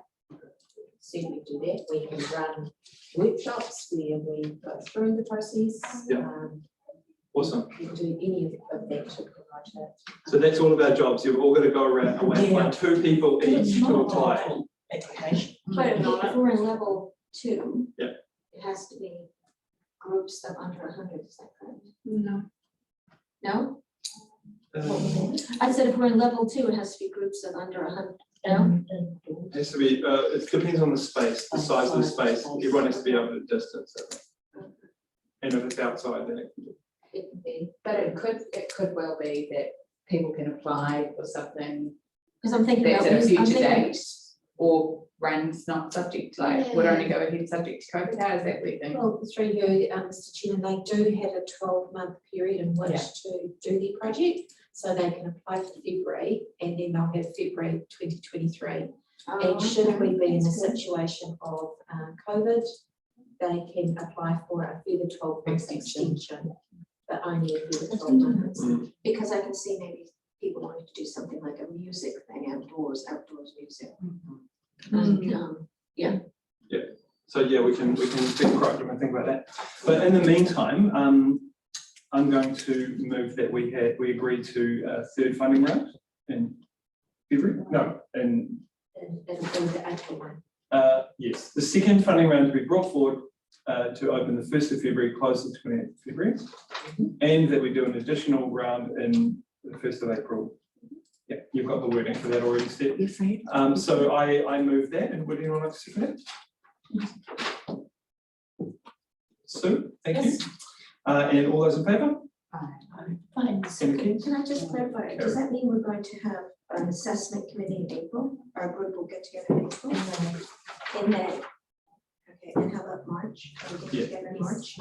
Certainly do that. We can run workshops where we go through the process. Awesome. We can do any of that to provide that. So that's all of our jobs. You've all got to go around and wait for 2 people each to apply. Application. But if we're in level 2, it has to be groups of under 100, is that correct? No. No? I said if we're in level 2, it has to be groups of under 100. No? It has to be, it depends on the space, the size of the space. Everyone has to be able to distance it. And if it's outside, then it can be. It can be. But it could well be that people can apply for something Because I'm thinking that's about at a future I'm thinking- date or runs not subject to, like, would only go ahead subject to COVID. How does that work? Well, through you, Mr. Chairman, they do have a 12-month period in which to do their project. So they can apply for February and then they'll have February 2023. And should we be in a situation of COVID, they can apply for a further 12 months extension, but only a further 12 months. Because I can see maybe people wanting to do something like a music thing outdoors music. So yeah, we can think proactive and think about that. But in the meantime, I'm going to move that we agreed to a 3rd funding round in February. No, in It'll be the April one. yes, the 2nd funding round to be brought forward to open the 1st of February, close the 20th of February, and that we do an additional round in the 1st of April. Yeah, you've got the wording for that already, Steph. Yes, I So I move that, and would anyone like to second it? Sue, thank you. And all those in favour? Fine. Can I just clarify, does that mean we're going to have an assessment committee in April? Our group will get together in April? In May? Okay, and how about March? Are we getting together in March?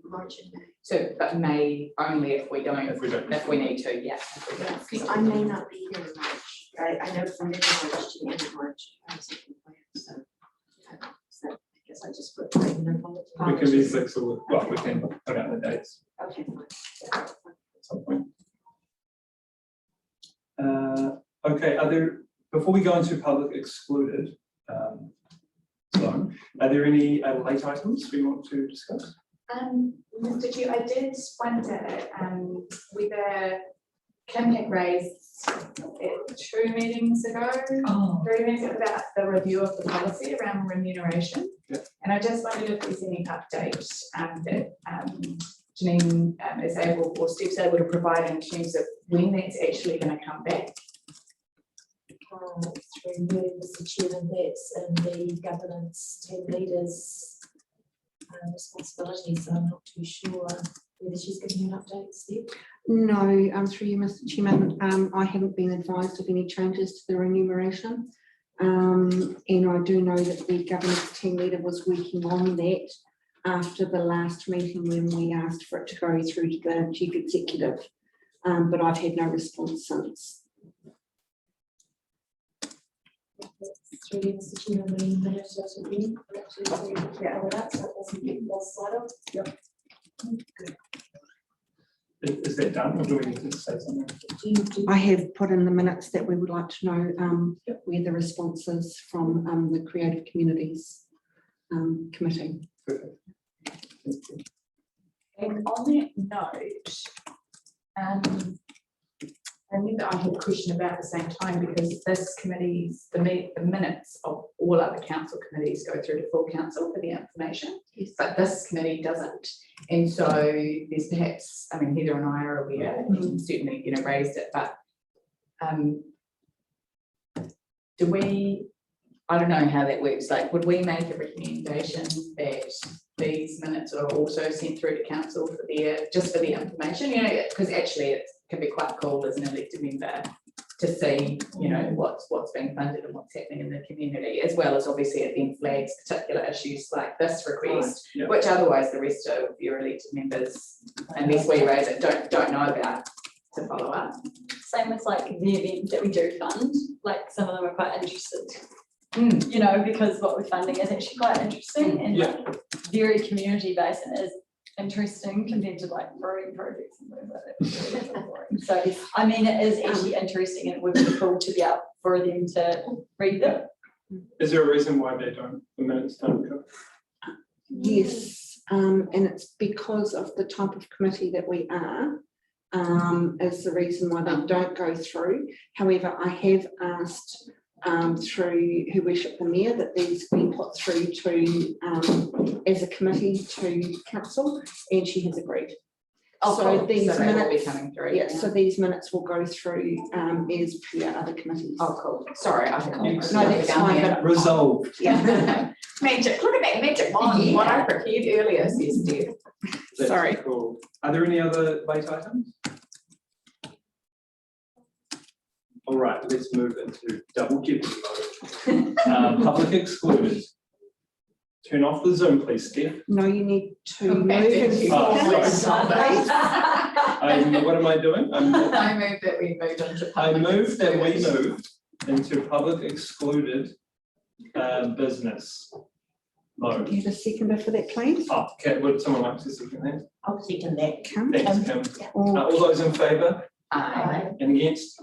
March and May. So, but May only if we don't, if we need to, Because I may not be here in March. I know from mid-March to the end of March, I was thinking plan, so I guess I just put. We can be flexible, well, we can put out the dates Okay. at some point. Okay, before we go into public excluded zone, are there any late items we want to discuss? Mr. Chair, I did wonder whether Kim had raised it 2 meetings ago, 3 meetings ago, about the review of the policy around remuneration. And I just wondered if there's any update that Janine is able, or Steve's able to provide in terms of when that's actually going to come back. Through you, Mr. Chairman, that's in the governance team leaders' responsibility, so I'm not too sure whether she's giving you an update, Steve. No, through you, Mr. Chairman, I haven't been advised of any changes to the remuneration. And I do know that the governance team leader was working on that after the last meeting when we asked for it to go through to the chief executive, but I've had no response since. Through you, Mr. Chairman, we managed to agree that, so it doesn't get lost sight of. Yep. Is that done, or do we need to say something? I have put in the minutes that we would like to know where the response is from the Creative Communities Committee. Perfect. And on that note, I remember I had a question about the same time, because this committee's, the minutes of all other council committees go through to full council for the information, but this committee doesn't. And so there's perhaps, I mean, Heather and I are aware, and certainly, raised it, but do we, I don't know how that works, like, would we make a recommendation that these minutes are also sent through to council for their, just for the information, you know, because actually it can be quite cool as an elected member to see, you know, what's being funded and what's happening in the community, as well as obviously it then flags particular issues like this request, Yeah. which otherwise the rest of your elected members, unless we raise it, don't know about to follow up. Same with like the event that we do fund, like some of them are quite interested. You know, because what we're funding is actually quite interesting and Yeah. like very community based and is interesting compared to like brewing projects and things like that. It's really boring. So I mean, it is actually interesting and it would be cool to be able for them to read them. Is there a reason why the minutes don't go? Yes, and it's because of the type of committee that we are, is the reason why they don't go through. However, I have asked through Her Worship the Mayor that these be put through to as a committee to council, and she has agreed. Oh, So cool. these So they will be minutes, coming through. yeah, so these minutes will go through as per other committees. Oh, cool. Sorry, I think No, that's fine, but Resolved. Yeah. Magic, look at that magic wand. What I prepared earlier says Deb. That's Sorry. Cool. Are there any other late items? All right, let's move into double jeopardy mode. Public excluded. Turn off the Zoom, please, Steph. no, you need to Come move back and into What am I doing? I move that we move into. I public move that we excluded. move into public excluded business mode. Get a seconder for that, please. Oh, okay, would someone like to second that? I'll second that. Come. Thanks, Kim. Or- All those in favour Aye. and against?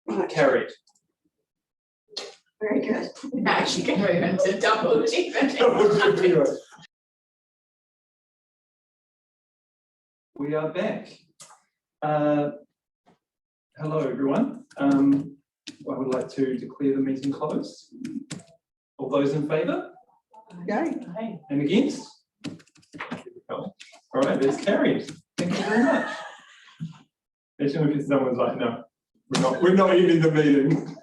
Right. Carried. Very good. Now she can move into double jeopardy. We are back. Hello, everyone. I would like to declare the meeting closed. All those in favour Go. and against? All right, that's carried. Thank you very much. Imagine if someone's like, no, we're not ending the meeting.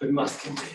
We must continue.